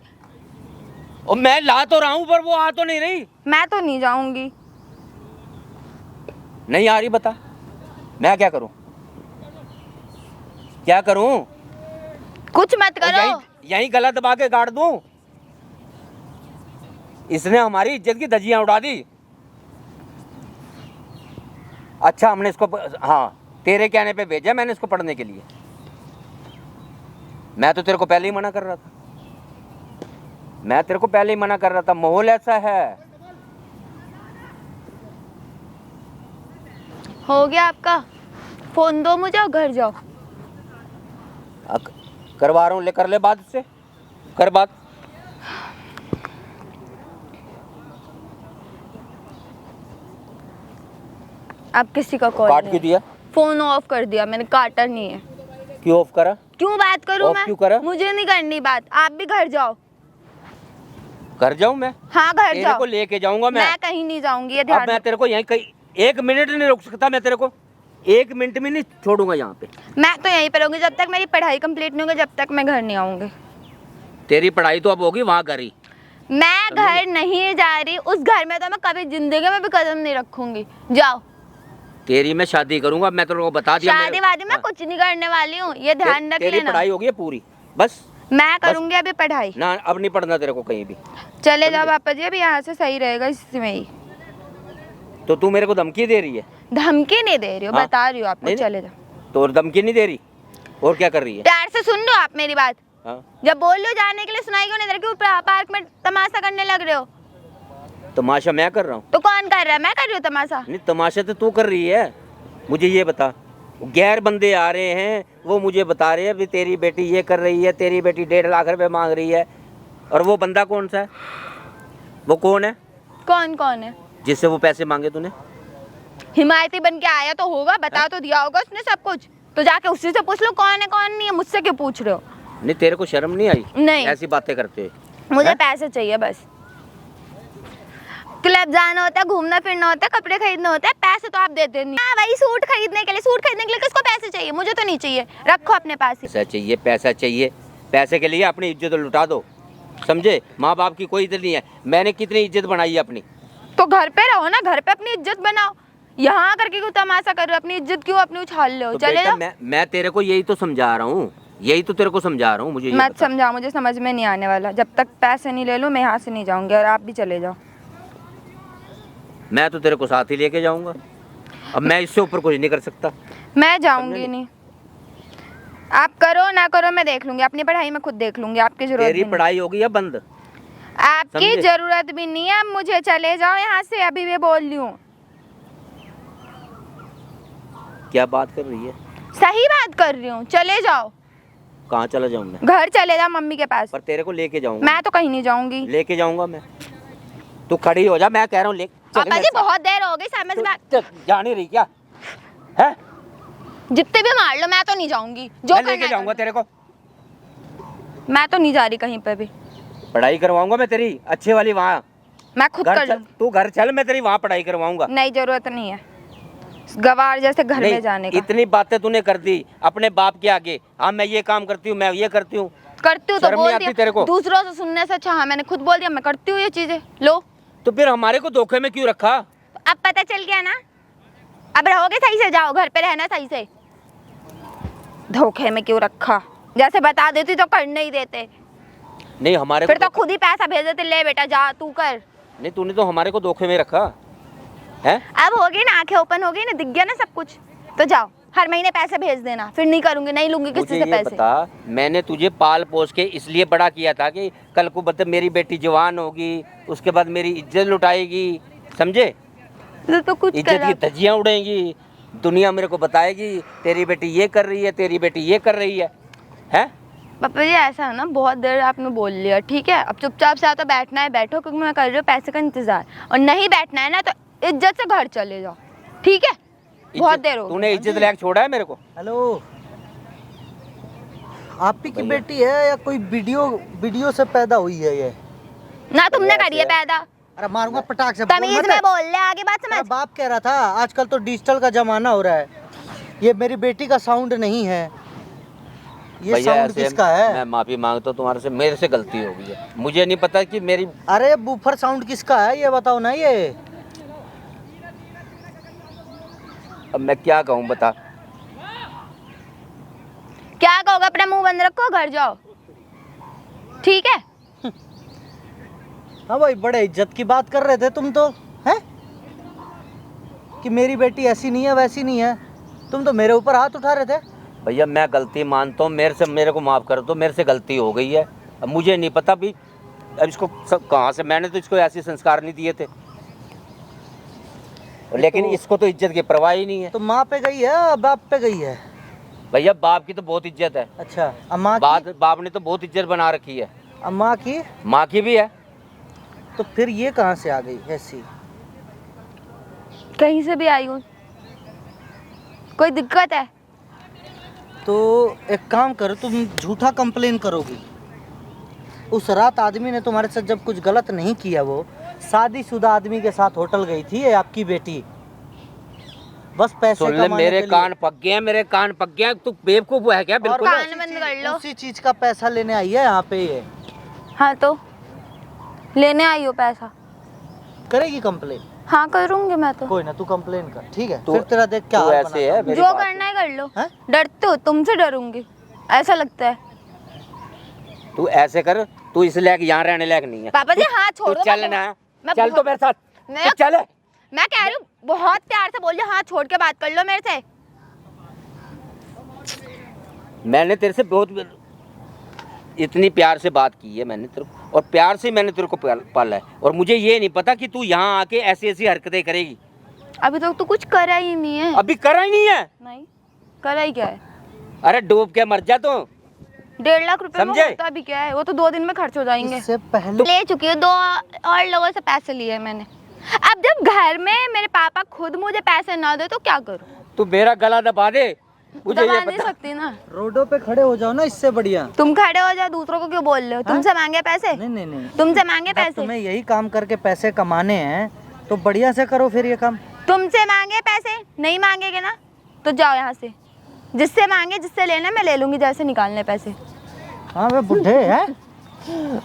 Speaker 2: और मैं ला तो रहा हूं पर वो आ तो नहीं रही।
Speaker 3: मैं तो नहीं जाऊंगी।
Speaker 2: नहीं आ रही, बता मैं क्या करूं? क्या करूं?
Speaker 3: कुछ मत करो।
Speaker 2: यहीं गला दबा के गाड़ दूं? इसने हमारी इज्जत की धज्जियां उड़ा दी। अच्छा हमने इसको, हाँ तेरे कहने पे भेजा मैंने इसको पढ़ने के लिए। मैं तो तेरे को पहले ही मना कर रहा था, मैं तेरे को पहले ही मना कर रहा था, माहौल ऐसा है।
Speaker 3: हो गया आपका? फोन दो मुझे और घर जाओ।
Speaker 2: करवा रहा हूँ, ले कर ले बात उससे, कर बात।
Speaker 3: आप किसी का कॉल
Speaker 2: काट क्यों दिया?
Speaker 3: फोन ऑफ कर दिया मैंने, काटा नहीं है।
Speaker 2: क्यों ऑफ करा?
Speaker 3: क्यों बात करूं मैं?
Speaker 2: क्यों करा?
Speaker 3: मुझे नहीं करनी बात, आप भी घर जाओ।
Speaker 2: घर जाऊं मैं?
Speaker 3: हाँ घर
Speaker 2: तेरे
Speaker 3: जाओ।
Speaker 2: को लेके जाऊंगा मैं
Speaker 3: कहीं नहीं जाऊंगी, ये
Speaker 2: अब
Speaker 3: ध्यान।
Speaker 2: मैं तेरे को यहीं कहीं 1 मिनट नहीं रुक सकता, मैं तेरे को 1 मिनट में नहीं छोड़ूंगा यहाँ पे।
Speaker 3: मैं तो यहीं पर रहूंगी जब तक मेरी पढ़ाई कंप्लीट नहीं होगी, जब तक मैं घर नहीं आऊंगी।
Speaker 2: तेरी पढ़ाई तो अब होगी वहाँ करी।
Speaker 3: मैं घर नहीं जा रही, उस घर में तो मैं कभी जिंदगी में भी कदम नहीं रखूंगी। जाओ।
Speaker 2: तेरी मैं शादी करूंगा, मैं तेरे को बता दिया।
Speaker 3: शादी वादी में कुछ नहीं करने वाली हूँ, ये ध्यान रख
Speaker 2: तेरी
Speaker 3: लेना।
Speaker 2: पढ़ाई होगी पूरी, बस
Speaker 3: मैं करूंगी अभी पढ़ाई।
Speaker 2: ना, अब नहीं पढ़ना तेरे को कहीं भी।
Speaker 3: चले जाओ पापा जी, अभी यहाँ से सही रहेगा इसमें ही।
Speaker 2: तो तू मेरे को धमकी दे रही है?
Speaker 3: धमकी नहीं दे रही हो,
Speaker 2: हाँ?
Speaker 3: बता रही हो आपको।
Speaker 2: नहीं,
Speaker 3: चले जाओ।
Speaker 2: तो धमकी नहीं दे रही और क्या कर रही है?
Speaker 3: प्यार से सुन लो आप मेरी बात।
Speaker 2: हाँ?
Speaker 3: जब बोल रहे हो जाने के लिए सुनाई क्यों नहीं दे रही? क्यों पार्क में तमाशा करने लग रहे हो?
Speaker 2: तमाशा मैं कर रहा हूँ?
Speaker 3: तो कौन कर रहा है? मैं कर रही हूँ तमाशा।
Speaker 2: नहीं, तमाशा तो तू कर रही है। मुझे ये बता, गैर बंदे आ रहे हैं, वो मुझे बता रहे हैं भी तेरी बेटी ये कर रही है, तेरी बेटी 1.5 लाख रुपए मांग रही है। और वो बंदा कौन सा है? वो कौन है?
Speaker 3: कौन कौन है?
Speaker 2: जिससे वो पैसे मांगे तूने?
Speaker 3: हिमायती बन के आया तो होगा, बता तो दिया होगा उसने सब कुछ। तो जाके उसी से पूछ लो कौन है कौन नहीं है, मुझसे क्यों पूछ रहे हो?
Speaker 2: नहीं, तेरे को शर्म नहीं आई?
Speaker 3: नहीं।
Speaker 2: ऐसी बातें करते हुए।
Speaker 3: मुझे पैसे चाहिए बस। क्लब जाना होता है, घूमना फिरना होता है, कपड़े खरीदना होता है, पैसे तो आप देते नहीं। हाँ, वही सूट खरीदने के लिए। सूट खरीदने के लिए किसको पैसे चाहिए? मुझे तो नहीं चाहिए, रखो अपने पास ही।
Speaker 2: पैसा चाहिए, पैसा चाहिए। पैसे के लिए अपनी इज्जत लुटा दो, समझे? माँ बाप की कोई इज्जत नहीं है। मैंने कितनी इज्जत बनाई है अपनी।
Speaker 3: तो घर पे रहो ना, घर पे अपनी इज्जत बनाओ। यहाँ करके क्यों तमाशा कर रहे हो? अपनी इज्जत क्यों अपनी उछाल रहे हो?
Speaker 2: तो
Speaker 3: चले
Speaker 2: बेटा,
Speaker 3: जाओ।
Speaker 2: मैं तेरे को यही तो समझा रहा हूँ, यही तो तेरे को समझा रहा हूँ। मुझे ये
Speaker 3: मत
Speaker 2: बता।
Speaker 3: समझाओ, मुझे समझ में नहीं आने वाला। जब तक पैसे नहीं ले लो मैं यहाँ से नहीं जाऊंगी, और आप भी चले जाओ।
Speaker 2: मैं तो तेरे को साथ ही लेके जाऊंगा। अब मैं इससे ऊपर कुछ नहीं कर सकता।
Speaker 3: मैं जाऊंगी नहीं। आप करो ना करो मैं देख लूंगी, अपनी पढ़ाई में खुद देख लूंगी। आपकी जरूरत
Speaker 2: तेरी
Speaker 3: भी नहीं।
Speaker 2: पढ़ाई होगी या बंद?
Speaker 3: आपकी
Speaker 2: समझे?
Speaker 3: जरूरत भी नहीं है मुझे। चले जाओ यहाँ से, अभी भी बोल रही हूँ।
Speaker 2: क्या बात कर रही है?
Speaker 3: सही बात कर रही हूँ, चले जाओ।
Speaker 2: कहाँ चला जाऊँ मैं?
Speaker 3: घर चले जाओ मम्मी के पास।
Speaker 2: पर तेरे को लेके जाऊंगा।
Speaker 3: मैं तो कहीं नहीं जाऊंगी।
Speaker 2: लेके जाऊंगा मैं। तू खड़ी हो जा, मैं कह रहा हूँ ले। चल
Speaker 3: पापा
Speaker 2: मेरे
Speaker 3: जी
Speaker 2: साथ।
Speaker 3: बहुत देर हो गई, समझ में
Speaker 2: चल, जा नहीं रही क्या है?
Speaker 3: जितने भी मार लो मैं तो नहीं जाऊंगी। जो
Speaker 2: मैं
Speaker 3: करना
Speaker 2: लेके
Speaker 3: है
Speaker 2: जाऊंगा तेरे को।
Speaker 3: करो। मैं तो नहीं जा रही कहीं पे भी।
Speaker 2: पढ़ाई करवाऊंगा मैं तेरी अच्छे वाली वहाँ।
Speaker 3: मैं खुद
Speaker 2: घर
Speaker 3: कर
Speaker 2: चल,
Speaker 3: लूंगी।
Speaker 2: तू घर चल, मैं तेरी वहाँ पढ़ाई करवाऊंगा।
Speaker 3: नहीं, जरूरत नहीं है गवार जैसे घर में जाने का।
Speaker 2: इतनी बातें तूने कर दी अपने बाप के आगे। हाँ, मैं ये काम करती हूँ, मैं ये करती हूँ।
Speaker 3: करती हूँ तो
Speaker 2: शर्म नहीं
Speaker 3: बोल
Speaker 2: आती
Speaker 3: दिया।
Speaker 2: तेरे को?
Speaker 3: दूसरों से सुनने से अच्छा, हाँ मैंने खुद बोल दिया मैं करती हूँ ये चीजें। लो,
Speaker 2: तो फिर हमारे को धोखे में क्यों रखा?
Speaker 3: अब पता चल गया ना। अब रहोगे सही से, जाओ घर पे रहना सही से। धोखे में क्यों रखा? जैसे बता देती तो कर नहीं देते।
Speaker 2: नहीं, हमारे
Speaker 3: फिर
Speaker 2: को
Speaker 3: तो खुद ही पैसा भेज देते, ले बेटा जा तू कर।
Speaker 2: नहीं, तूने तो हमारे को धोखे में रखा है।
Speaker 3: अब हो गई ना, आंखें ओपन हो गई ना, दिख गया ना सब कुछ। तो जाओ, हर महीने पैसे भेज देना। फिर नहीं करूंगी, नहीं लूंगी
Speaker 2: मुझे
Speaker 3: किसी से
Speaker 2: ये
Speaker 3: पैसे।
Speaker 2: बता, मैंने तुझे पाल पोस के इसलिए बड़ा किया था कि कल को मतलब मेरी बेटी जवान होगी, उसके बाद मेरी इज्जत लुटाएगी, समझे?
Speaker 3: तो कुछ
Speaker 2: इज्जत की
Speaker 3: करा।
Speaker 2: धज्जियां उड़ेंगी, दुनिया मेरे को बताएगी तेरी बेटी ये कर रही है, तेरी बेटी ये कर रही है। हैं?
Speaker 3: पापा जी ऐसा है ना, बहुत देर आपने बोल लिया, ठीक है? अब चुपचाप से आता बैठना है बैठो, क्योंकि मैं कर रही हूँ पैसे का इंतजार। और नहीं बैठना है ना तो इज्जत से घर चले जाओ, ठीक है? बहुत देर हो गई।
Speaker 2: तूने इज्जत लायक छोड़ा है मेरे को।
Speaker 1: हेलो, आप ही की बेटी है या कोई वीडियो से पैदा हुई है ये?
Speaker 3: ना तुमने करी है पैदा।
Speaker 1: अरे मारूंगा पटाख से। बोल
Speaker 3: तमीज
Speaker 1: मत।
Speaker 3: में बोल ले, आगे बात
Speaker 1: मेरा
Speaker 3: समझ।
Speaker 1: बाप कह रहा था आजकल तो डिजिटल का जमाना हो रहा है, ये मेरी बेटी का साउंड नहीं है, ये
Speaker 2: भैया
Speaker 1: साउंड
Speaker 2: ऐसे
Speaker 1: किसका है?
Speaker 2: मैं माफी मांगता हूँ तुम्हारे से, मेरे से गलती हो गई है। मुझे नहीं पता कि मेरी।
Speaker 1: अरे बूफर साउंड किसका है ये बताओ ना। ये
Speaker 2: अब मैं क्या कहूँ बता।
Speaker 3: क्या कहोगे? अपना मुंह बंद रखो, घर जाओ, ठीक है?
Speaker 1: हाँ भाई, बड़े इज्जत की बात कर रहे थे तुम तो, हैं? कि मेरी बेटी ऐसी नहीं है वैसी नहीं है, तुम तो मेरे ऊपर हाथ उठा रहे थे।
Speaker 2: भैया मैं गलती मानता हूँ, मेरे को माफ़ कर दो, मेरे से गलती हो गई है। अब मुझे नहीं पता भी अब इसको कहाँ से, मैंने तो इसको ऐसे संस्कार नहीं दिए थे, लेकिन इसको तो इज्जत की परवाह ही नहीं है।
Speaker 1: तो माँ पे गई है या बाप पे गई है?
Speaker 2: भैया बाप की तो बहुत इज्जत है।
Speaker 1: अच्छा, अम्मा की?
Speaker 2: बाप ने तो बहुत इज्जत बना रखी है।
Speaker 1: अम्मा की?
Speaker 2: माँ की भी है।
Speaker 1: तो फिर ये कहाँ से आ गई ऐसी?
Speaker 3: कहीं से भी आई हूँ, कोई दिक्कत है?
Speaker 1: तो एक काम करो, तुम झूठा कंप्लेन करोगी। उस रात आदमी ने तुम्हारे साथ जब कुछ गलत नहीं किया, वो शादीशुदा आदमी के साथ होटल गई थी, ये आपकी बेटी बस पैसे
Speaker 2: सुन ले,
Speaker 1: कमाने
Speaker 2: मेरे
Speaker 1: के लिए।
Speaker 2: कान पक गए हैं, मेरे कान पक गया। तू बेवकूफ है क्या? बिल्कुल।
Speaker 3: कान बंद कर लो।
Speaker 1: उसी चीज का पैसा लेने आई है यहाँ पे ये।
Speaker 3: हाँ तो लेने आई हो पैसा।
Speaker 1: करेगी कंप्लेन?
Speaker 3: हाँ करूँगी मैं तो।
Speaker 1: कोई ना, तू कंप्लेन कर, ठीक है?
Speaker 2: तू-
Speaker 1: फिर तेरा देख क्या
Speaker 2: तू
Speaker 1: हाल
Speaker 2: ऐसे
Speaker 1: बनाता
Speaker 2: है
Speaker 1: हूँ।
Speaker 2: मेरी
Speaker 3: जो
Speaker 2: बात
Speaker 3: करना है कर लो।
Speaker 1: हैं?
Speaker 3: डरते हो? तुमसे डरूंगी ऐसा लगता है?
Speaker 2: तू ऐसे कर, तू इस लायक यहाँ रहने लायक नहीं है।
Speaker 3: पापा जी हाथ छोड़
Speaker 2: तू
Speaker 3: दो।
Speaker 2: चल
Speaker 3: मैं
Speaker 2: ना,
Speaker 3: मैं
Speaker 2: चल तो
Speaker 3: बहुत-
Speaker 2: मेरे साथ,
Speaker 3: मैं-
Speaker 2: तू चल।
Speaker 3: मैं कह रही हूँ बहुत प्यार से बोल रही हूँ, हाथ छोड़ के बात कर लो मेरे से।
Speaker 2: मैंने तेरे से बहुत इतनी प्यार से बात की है मैंने तेरे को, और प्यार से मैंने तेरे को पाला है, और मुझे ये नहीं पता कि तू यहाँ आके ऐसी ऐसी हरकतें करेगी।
Speaker 3: अभी तक तो कुछ करा ही नहीं है।
Speaker 2: अभी करा ही नहीं है।
Speaker 3: नहीं करा ही क्या है?
Speaker 2: अरे डूब के मर जा तू।
Speaker 3: 1.5 लाख रुपए में
Speaker 2: समझे?
Speaker 3: होता भी क्या है? वो तो 2 दिन में खर्च हो जाएंगे।
Speaker 1: इससे पहले
Speaker 3: ले चुकी हूँ, 2 और लोगों से पैसे लिए मैंने। अब जब घर में मेरे पापा खुद मुझे पैसे ना दे तो क्या करूँ?
Speaker 2: तू मेरा गला दबा दे, मुझे
Speaker 3: दबा
Speaker 2: ये
Speaker 3: नहीं
Speaker 2: पता।
Speaker 3: सकती ना।
Speaker 1: रोडों पे खड़े हो जाओ ना, इससे बढ़िया।
Speaker 3: तुम खड़े हो जाओ, दूसरों को क्यों बोल रहे हो? तुमसे मांगे पैसे?
Speaker 1: नहीं नहीं नहीं,
Speaker 3: तुमसे मांगे
Speaker 1: जब
Speaker 3: पैसे?
Speaker 1: तुम्हें यही काम करके पैसे कमाने हैं तो बढ़िया से करो फिर ये काम।
Speaker 3: तुमसे मांगे पैसे? नहीं मांगेगे ना तो जाओ यहाँ से। जिससे मांगे, जिससे लेना मैं ले लूंगी, जैसे निकालने पैसे।
Speaker 1: हाँ वे बुढ़े हैं।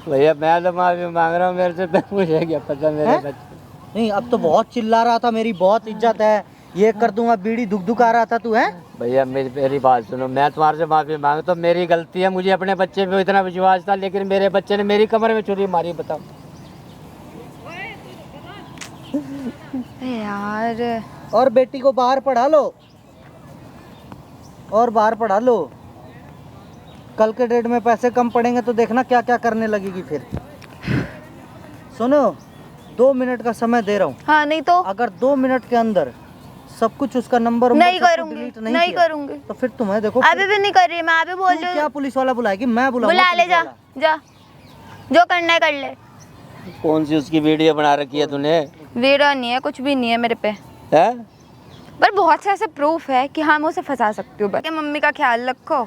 Speaker 2: भैया मैं तो माफी मांग रहा हूँ, मेरे से मुझे क्या पता मेरे
Speaker 1: हैं?
Speaker 2: बच्चे।
Speaker 1: नहीं, अब तो बहुत चिल्ला रहा था, मेरी बहुत इज्जत है, ये कर दूंगा, बीड़ी दुख दुख आ रहा था तू है।
Speaker 2: भैया मेरी बात सुनो, मैं तुम्हारे से माफी मांग, तो मेरी गलती है, मुझे अपने बच्चे पे इतना विश्वास था, लेकिन मेरे बच्चे ने मेरी कमर में छुरी मारी। बताओ
Speaker 3: यार
Speaker 1: और बेटी को बाहर पढ़ा लो, और बाहर पढ़ा लो। कल के डेट में पैसे कम पड़ेंगे तो देखना क्या क्या करने लगेगी फिर। सुनो, 2 मिनट का समय दे रहा हूँ,
Speaker 3: हाँ नहीं तो
Speaker 1: अगर 2 मिनट के अंदर सब कुछ उसका नंबर
Speaker 3: नहीं
Speaker 1: सब कुछ
Speaker 3: करूंगी,
Speaker 1: डिलीट
Speaker 3: नहीं
Speaker 1: किया,
Speaker 3: करूंगी।
Speaker 1: तो फिर तुम्हें देखो
Speaker 3: अभी भी नहीं कर रही, मैं अभी बोल
Speaker 1: तू
Speaker 3: रही
Speaker 1: क्या
Speaker 3: हूँ।
Speaker 1: पुलिस वाला बुलाएगी? मैं बुलाऊंगा
Speaker 3: बुला ले,
Speaker 1: पुलिस
Speaker 3: जा
Speaker 1: वाला।
Speaker 3: जा, जो करना है कर ले।
Speaker 2: कौन सी उसकी वीडियो बना रखी है तूने?
Speaker 3: वीडियो नहीं है, कुछ भी नहीं है मेरे पे,
Speaker 2: है?
Speaker 3: पर बहुत से ऐसे प्रूफ है कि हाँ मैं उसे फंसा सकती हूँ। बस मम्मी का ख्याल रखो,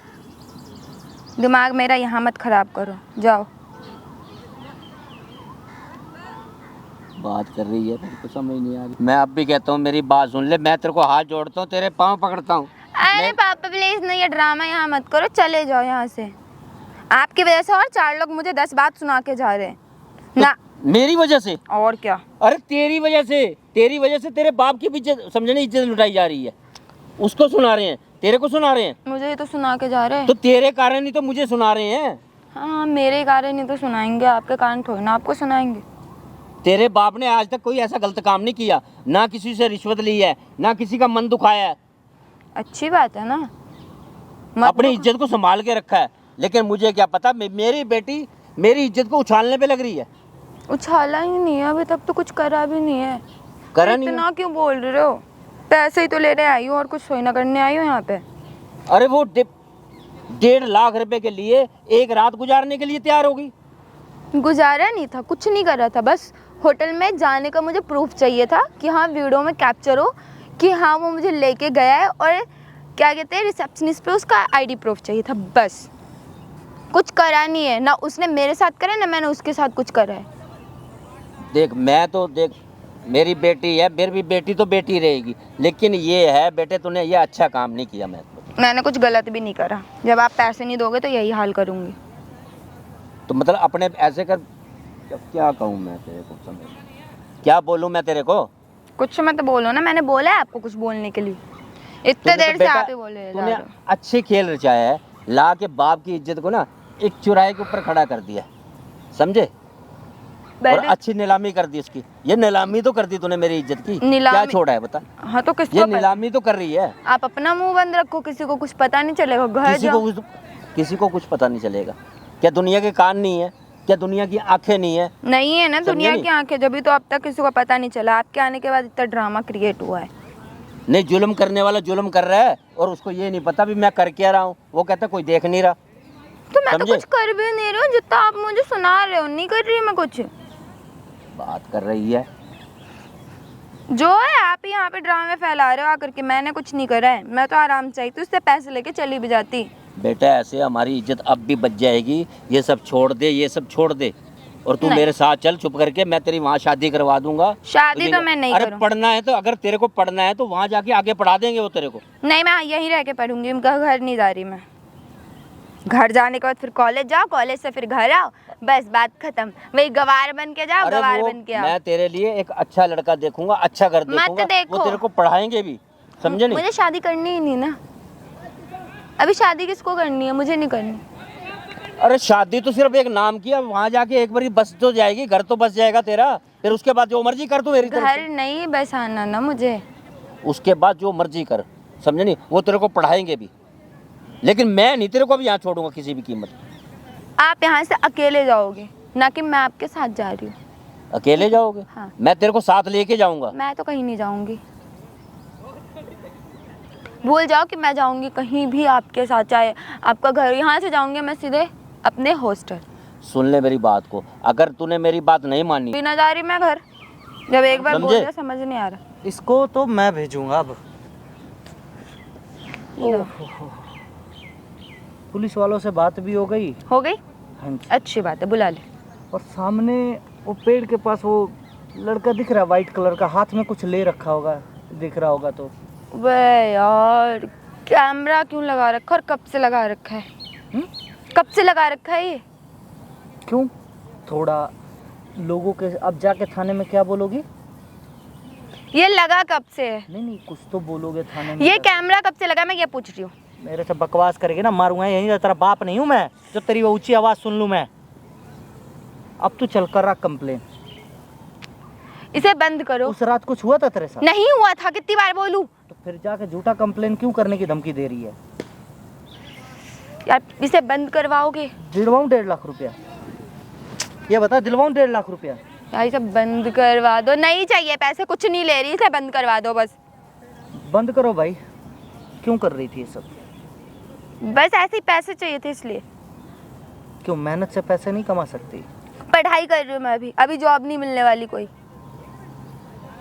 Speaker 3: दिमाग मेरा यहाँ मत खराब करो, जाओ।
Speaker 2: बात कर रही है, मेरे को समझ नहीं आ रही। मैं अब भी कहता हूँ मेरी बात सुन ले, मैं तेरे को हाथ जोड़ता हूँ, तेरे पाँव पकड़ता हूँ।
Speaker 3: अरे पापा प्लीज नहीं, ये ड्रामा यहाँ मत करो, चले जाओ यहाँ से। आपकी वजह से और 4 लोग मुझे 10 बात सुना के जा रहे हैं ना।
Speaker 2: मेरी वजह से?
Speaker 3: और क्या?
Speaker 2: अरे तेरी वजह से तेरे बाप की भी इज्जत, समझे नहीं, इज्जत लुटाई जा रही है। उसको सुना रहे हैं, तेरे को सुना रहे हैं।
Speaker 3: मुझे ही तो सुना के जा रहे हैं।
Speaker 2: तो तेरे कारण ही तो मुझे सुना रहे हैं।
Speaker 3: हाँ मेरे कारण ही तो सुनाएंगे, आपके कारण थोड़ी ना आपको सुनाएंगे।
Speaker 2: तेरे बाप ने आज तक कोई ऐसा गलत काम नहीं किया, ना किसी से रिश्वत ली है, ना किसी का मन दुखाया है।
Speaker 3: अच्छी बात है ना, मत
Speaker 2: अपनी
Speaker 3: दुखो।
Speaker 2: इज्जत को संभाल के रखा है। लेकिन मुझे क्या पता, मेरी बेटी मेरी इज्जत को उछालने पे लग रही है।
Speaker 3: उछाला ही नहीं है अभी तक, तो कुछ करा भी नहीं है।
Speaker 2: करा नहीं है?
Speaker 3: इतना क्यों बोल रहे हो? पैसे ही तो लेने आई हूँ और कुछ सोई ना करने आई हूँ यहाँ पे।
Speaker 2: अरे वो 1.5 लाख रुपए के लिए एक रात गुजारने के लिए तैयार होगी।
Speaker 3: गुजारा नहीं था, कुछ नहीं करा था, बस होटल में जाने का मुझे प्रूफ चाहिए था कि हाँ वीडियो में कैप्चर हो कि हाँ वो मुझे लेके गया है, और क्या कहते हैं रिसेप्शनिस्ट पे उसका आईडी प्रूफ चाहिए था। बस कुछ करा नहीं है, ना उसने मेरे साथ करा है, ना मैंने उसके साथ कुछ करा है।
Speaker 2: देख मैं तो देख, मेरी बेटी है, मेरी भी बेटी तो बेटी रहेगी, लेकिन ये है बेटे तूने ये अच्छा काम नहीं किया।
Speaker 3: मैंने कुछ गलत भी नहीं करा। जब आप पैसे नहीं दोगे तो यही हाल करूँगी।
Speaker 2: तो मतलब अपने ऐसे कर, क्या कहूँ मैं तेरे को, समझ क्या बोलूँ मैं तेरे को?
Speaker 3: कुछ मत बोलो ना, मैंने बोला है आपको कुछ बोलने के लिए, इतने
Speaker 2: तूने तो
Speaker 3: देर से
Speaker 2: बेटा,
Speaker 3: आप ही बोले जा
Speaker 2: तूने
Speaker 3: रहे हो।
Speaker 2: अच्छे खेल रचाया है, ला के बाप की इज्जत को ना एक चुराहे के ऊपर खड़ा कर दिया, समझे? और
Speaker 3: बैठे-
Speaker 2: अच्छी नीलामी कर दी उसकी। ये नीलामी तो कर दी तूने मेरी इज्जत की।
Speaker 3: नीलामी-
Speaker 2: क्या छोड़ा है बता?
Speaker 3: हाँ तो किसको
Speaker 2: ये
Speaker 3: पता?
Speaker 2: नीलामी तो कर रही है।
Speaker 3: आप अपना मुंह बंद रखो, किसी को कुछ पता नहीं चलेगा। घर जाओ।
Speaker 2: किसी को कुछ पता नहीं चलेगा। क्या दुनिया के कान नहीं है? क्या दुनिया की आंखें नहीं है?
Speaker 3: नहीं है ना
Speaker 2: समझे
Speaker 3: दुनिया
Speaker 2: नहीं?
Speaker 3: की आंखें, जब भी तो अब तक किसी को पता नहीं चला। आपके आने के बाद इतना ड्रामा क्रिएट हुआ है।
Speaker 2: नहीं, जुल्म करने वाला जुल्म कर रहा है और उसको ये नहीं पता भी मैं कर क्या रहा हूँ। वो कहता कोई देख नहीं रहा।
Speaker 3: तो मैं तो
Speaker 2: समझे?
Speaker 3: कुछ कर भी नहीं रही हूँ, जितना आप मुझे सुना रहे हो नहीं कर रही मैं कुछ।
Speaker 2: बात कर रही है
Speaker 3: जो है आप ही यहाँ पे ड्रामे फैला रहे हो आकर के। मैंने कुछ नहीं करा है, मैं तो आराम से आई थी, उससे पैसे लेके चली भी जाती।
Speaker 2: बेटा। ऐसे हमारी इज्जत अब भी बच जाएगी। ये सब छोड़ दे, ये सब छोड़ दे और तू
Speaker 3: नहीं।
Speaker 2: मेरे साथ चल चुप करके। मैं तेरी वहाँ शादी करवा दूंगा।
Speaker 3: शादी तो मैं नहीं
Speaker 2: अरे
Speaker 3: करूँ।
Speaker 2: पढ़ना है तो, अगर तेरे को पढ़ना है तो वहाँ जाके आगे पढ़ा देंगे वो तेरे को।
Speaker 3: नहीं मैं यहीं रह के पढ़ूंगी, घर नहीं जा रही मैं। घर जाने के बाद फिर कॉलेज जाओ, कॉलेज से फिर घर आओ, बस बात खत्म। वही गवार बन के जाओ,
Speaker 2: अरे
Speaker 3: गवार
Speaker 2: वो
Speaker 3: बन के आओ।
Speaker 2: मैं तेरे लिए एक अच्छा लड़का देखूंगा, अच्छा घर
Speaker 3: मत
Speaker 2: देखूंगा,
Speaker 3: देखो।
Speaker 2: वो तेरे को पढ़ाएंगे भी, समझे नहीं?
Speaker 3: मुझे शादी करनी ही नहीं ना। अभी शादी किसको करनी है? मुझे नहीं करनी।
Speaker 2: अरे शादी तो सिर्फ एक नाम की है, वहाँ जाके एक बारी बस तो जाएगी, घर तो बस जाएगा तेरा, फिर उसके बाद जो मर्जी कर तू मेरी तरफ
Speaker 3: घर नहीं बसाना ना मुझे।
Speaker 2: से। उसके बाद जो मर्जी कर, समझे नहीं? वो तेरे को पढ़ाएंगे भी, लेकिन मैं नहीं तेरे को भी यहाँ छोड़ूंगा किसी भी कीमत पे।
Speaker 3: आप यहाँ से अकेले जाओगे, ना कि मैं आपके साथ जा रही हूँ।
Speaker 2: अकेले जाओगे?
Speaker 3: हाँ।
Speaker 2: मैं तेरे को साथ लेके जाऊंगा।
Speaker 3: मैं तो कहीं नहीं जाऊंगी। भूल जाओ कि मैं जाऊंगी कहीं भी आपके साथ, चाहे आपका घर। यहाँ से जाऊंगी मैं सीधे अपने हॉस्टल।
Speaker 2: सुन ले मेरी बात को, अगर तूने मेरी बात नहीं मानी,
Speaker 3: बिना जा रही मैं घर। जब एक बार बोल
Speaker 2: समझे?
Speaker 3: दिया समझ नहीं आ रहा।
Speaker 1: इसको तो मैं भेजूंगा अब।
Speaker 3: लो।
Speaker 1: पुलिस वालों से बात भी हो गई।
Speaker 3: हो गई?
Speaker 1: हाँ जी।
Speaker 3: अच्छी बात है, बुला ले।
Speaker 1: और सामने वो पेड़ के पास वो लड़का दिख रहा है, वाइट कलर का, हाथ में कुछ ले रखा होगा, दिख रहा होगा तो।
Speaker 3: वे यार, कैमरा क्यों लगा रखा और कब से लगा रखा है? कब से लगा रखा है ये?
Speaker 1: क्यों? थोड़ा लोगों के, अब जाके थाने में क्या बोलोगी?
Speaker 3: ये लगा कब से है?
Speaker 1: नहीं नहीं, कुछ तो बोलोगे थाने में।
Speaker 3: ये कैमरा कब से लगा, मैं ये पूछ रही हूँ।
Speaker 1: मेरे से बकवास करेगी ना, मारूंगा यहीं। तेरा बाप नहीं हूँ मैं जो तेरी वो ऊंची आवाज सुन लूँ मैं। अब तू चल कर रहा कंप्लेन।
Speaker 3: इसे बंद करो।
Speaker 1: उस रात कुछ हुआ था तेरे साथ?
Speaker 3: नहीं हुआ था, कितनी बार बोलूं?
Speaker 1: तो फिर जाके झूठा कंप्लेन क्यों करने की धमकी दे रही है?
Speaker 3: यार इसे बंद करवाओगे?
Speaker 1: दिलवाऊं 1.5 लाख रुपया? ये बता, दिलवाऊं 1.5 लाख रुपया?
Speaker 3: यार इसे बंद करवा दो। नहीं चाहिए पैसे, कुछ नहीं ले रही, इसे बंद करवा दो बस।
Speaker 1: बंद करो भाई। क्यों कर रही थी ये सब?
Speaker 3: बस ऐसे ही पैसे चाहिए थे इसलिए।
Speaker 1: क्यों मेहनत से पैसे नहीं कमा सकती?
Speaker 3: पढ़ाई कर रही हूँ मैं अभी जॉब नहीं मिलने वाली कोई।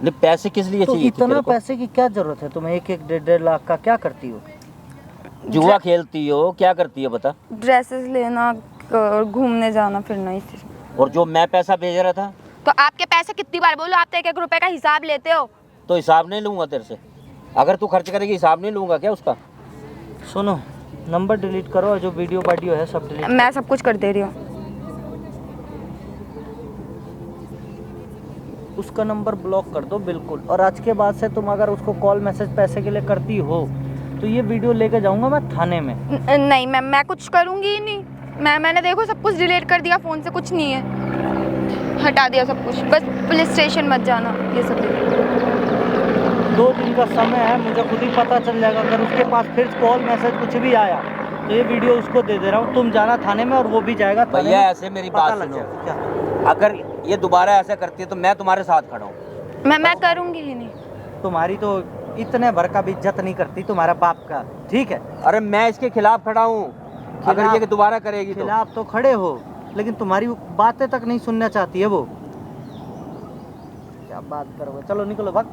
Speaker 2: नहीं पैसे किस लिए
Speaker 1: तो
Speaker 2: चाहिए थे
Speaker 1: इतना
Speaker 2: तेरे को?
Speaker 1: पैसे की क्या जरूरत है तुम्हें? 1-1 1.5 लाख का क्या करती हो?
Speaker 2: जुआ खेलती हो, क्या करती हो बता?
Speaker 3: ड्रेसेस लेना और घूमने जाना फिरना इसी।
Speaker 2: और जो मैं पैसा भेज रहा था,
Speaker 3: तो आपके पैसे कितनी बार बोलो, आप तो 1-1 रुपए का हिसाब लेते हो।
Speaker 2: तो हिसाब नहीं लूंगा तेरे से। अगर तू खर्च करेगी हिसाब नहीं लूंगा क्या उसका?
Speaker 1: सुनो, नंबर डिलीट करो और जो वीडियो है सब डिलीट।
Speaker 3: मैं सब कुछ कर दे रही हूँ।
Speaker 1: उसका नंबर ब्लॉक कर दो बिल्कुल। और आज के बाद से तुम अगर उसको कॉल मैसेज पैसे के लिए करती हो तो ये वीडियो लेके जाऊंगा मैं थाने में।
Speaker 3: नहीं मैं कुछ करूँगी ही नहीं। मैंने देखो सब कुछ डिलीट कर दिया फ़ोन से, कुछ नहीं है, हटा दिया सब कुछ। बस पुलिस स्टेशन मत जाना, ये सब देखो।
Speaker 1: 2 दिन का समय है, मुझे खुद ही पता चल जाएगा। अगर उसके पास फिर कॉल मैसेज कुछ भी आया तो ये वीडियो उसको दे दे रहा हूँ। तुम जाना थाने में और वो भी जाएगा थाने
Speaker 2: भैया
Speaker 1: में।
Speaker 2: ऐसे मेरी
Speaker 1: पता
Speaker 2: बात
Speaker 1: लग
Speaker 2: सुनो,
Speaker 1: जाएगा क्या?
Speaker 2: अगर ये दोबारा ऐसा करती है तो मैं तुम्हारे साथ खड़ा हूँ।
Speaker 3: मैं करूँगी ही नहीं।
Speaker 1: तुम्हारी तो इतने भर का भी इज्जत नहीं करती तुम्हारा बाप का, ठीक है?
Speaker 2: अरे मैं इसके खिलाफ खड़ा हूँ, अगर ये दोबारा करेगी तो।
Speaker 1: खिलाफ तो खड़े हो, लेकिन तुम्हारी बातें तक नहीं सुनना चाहती है वो। क्या बात करोगे? चलो निकलो भाग।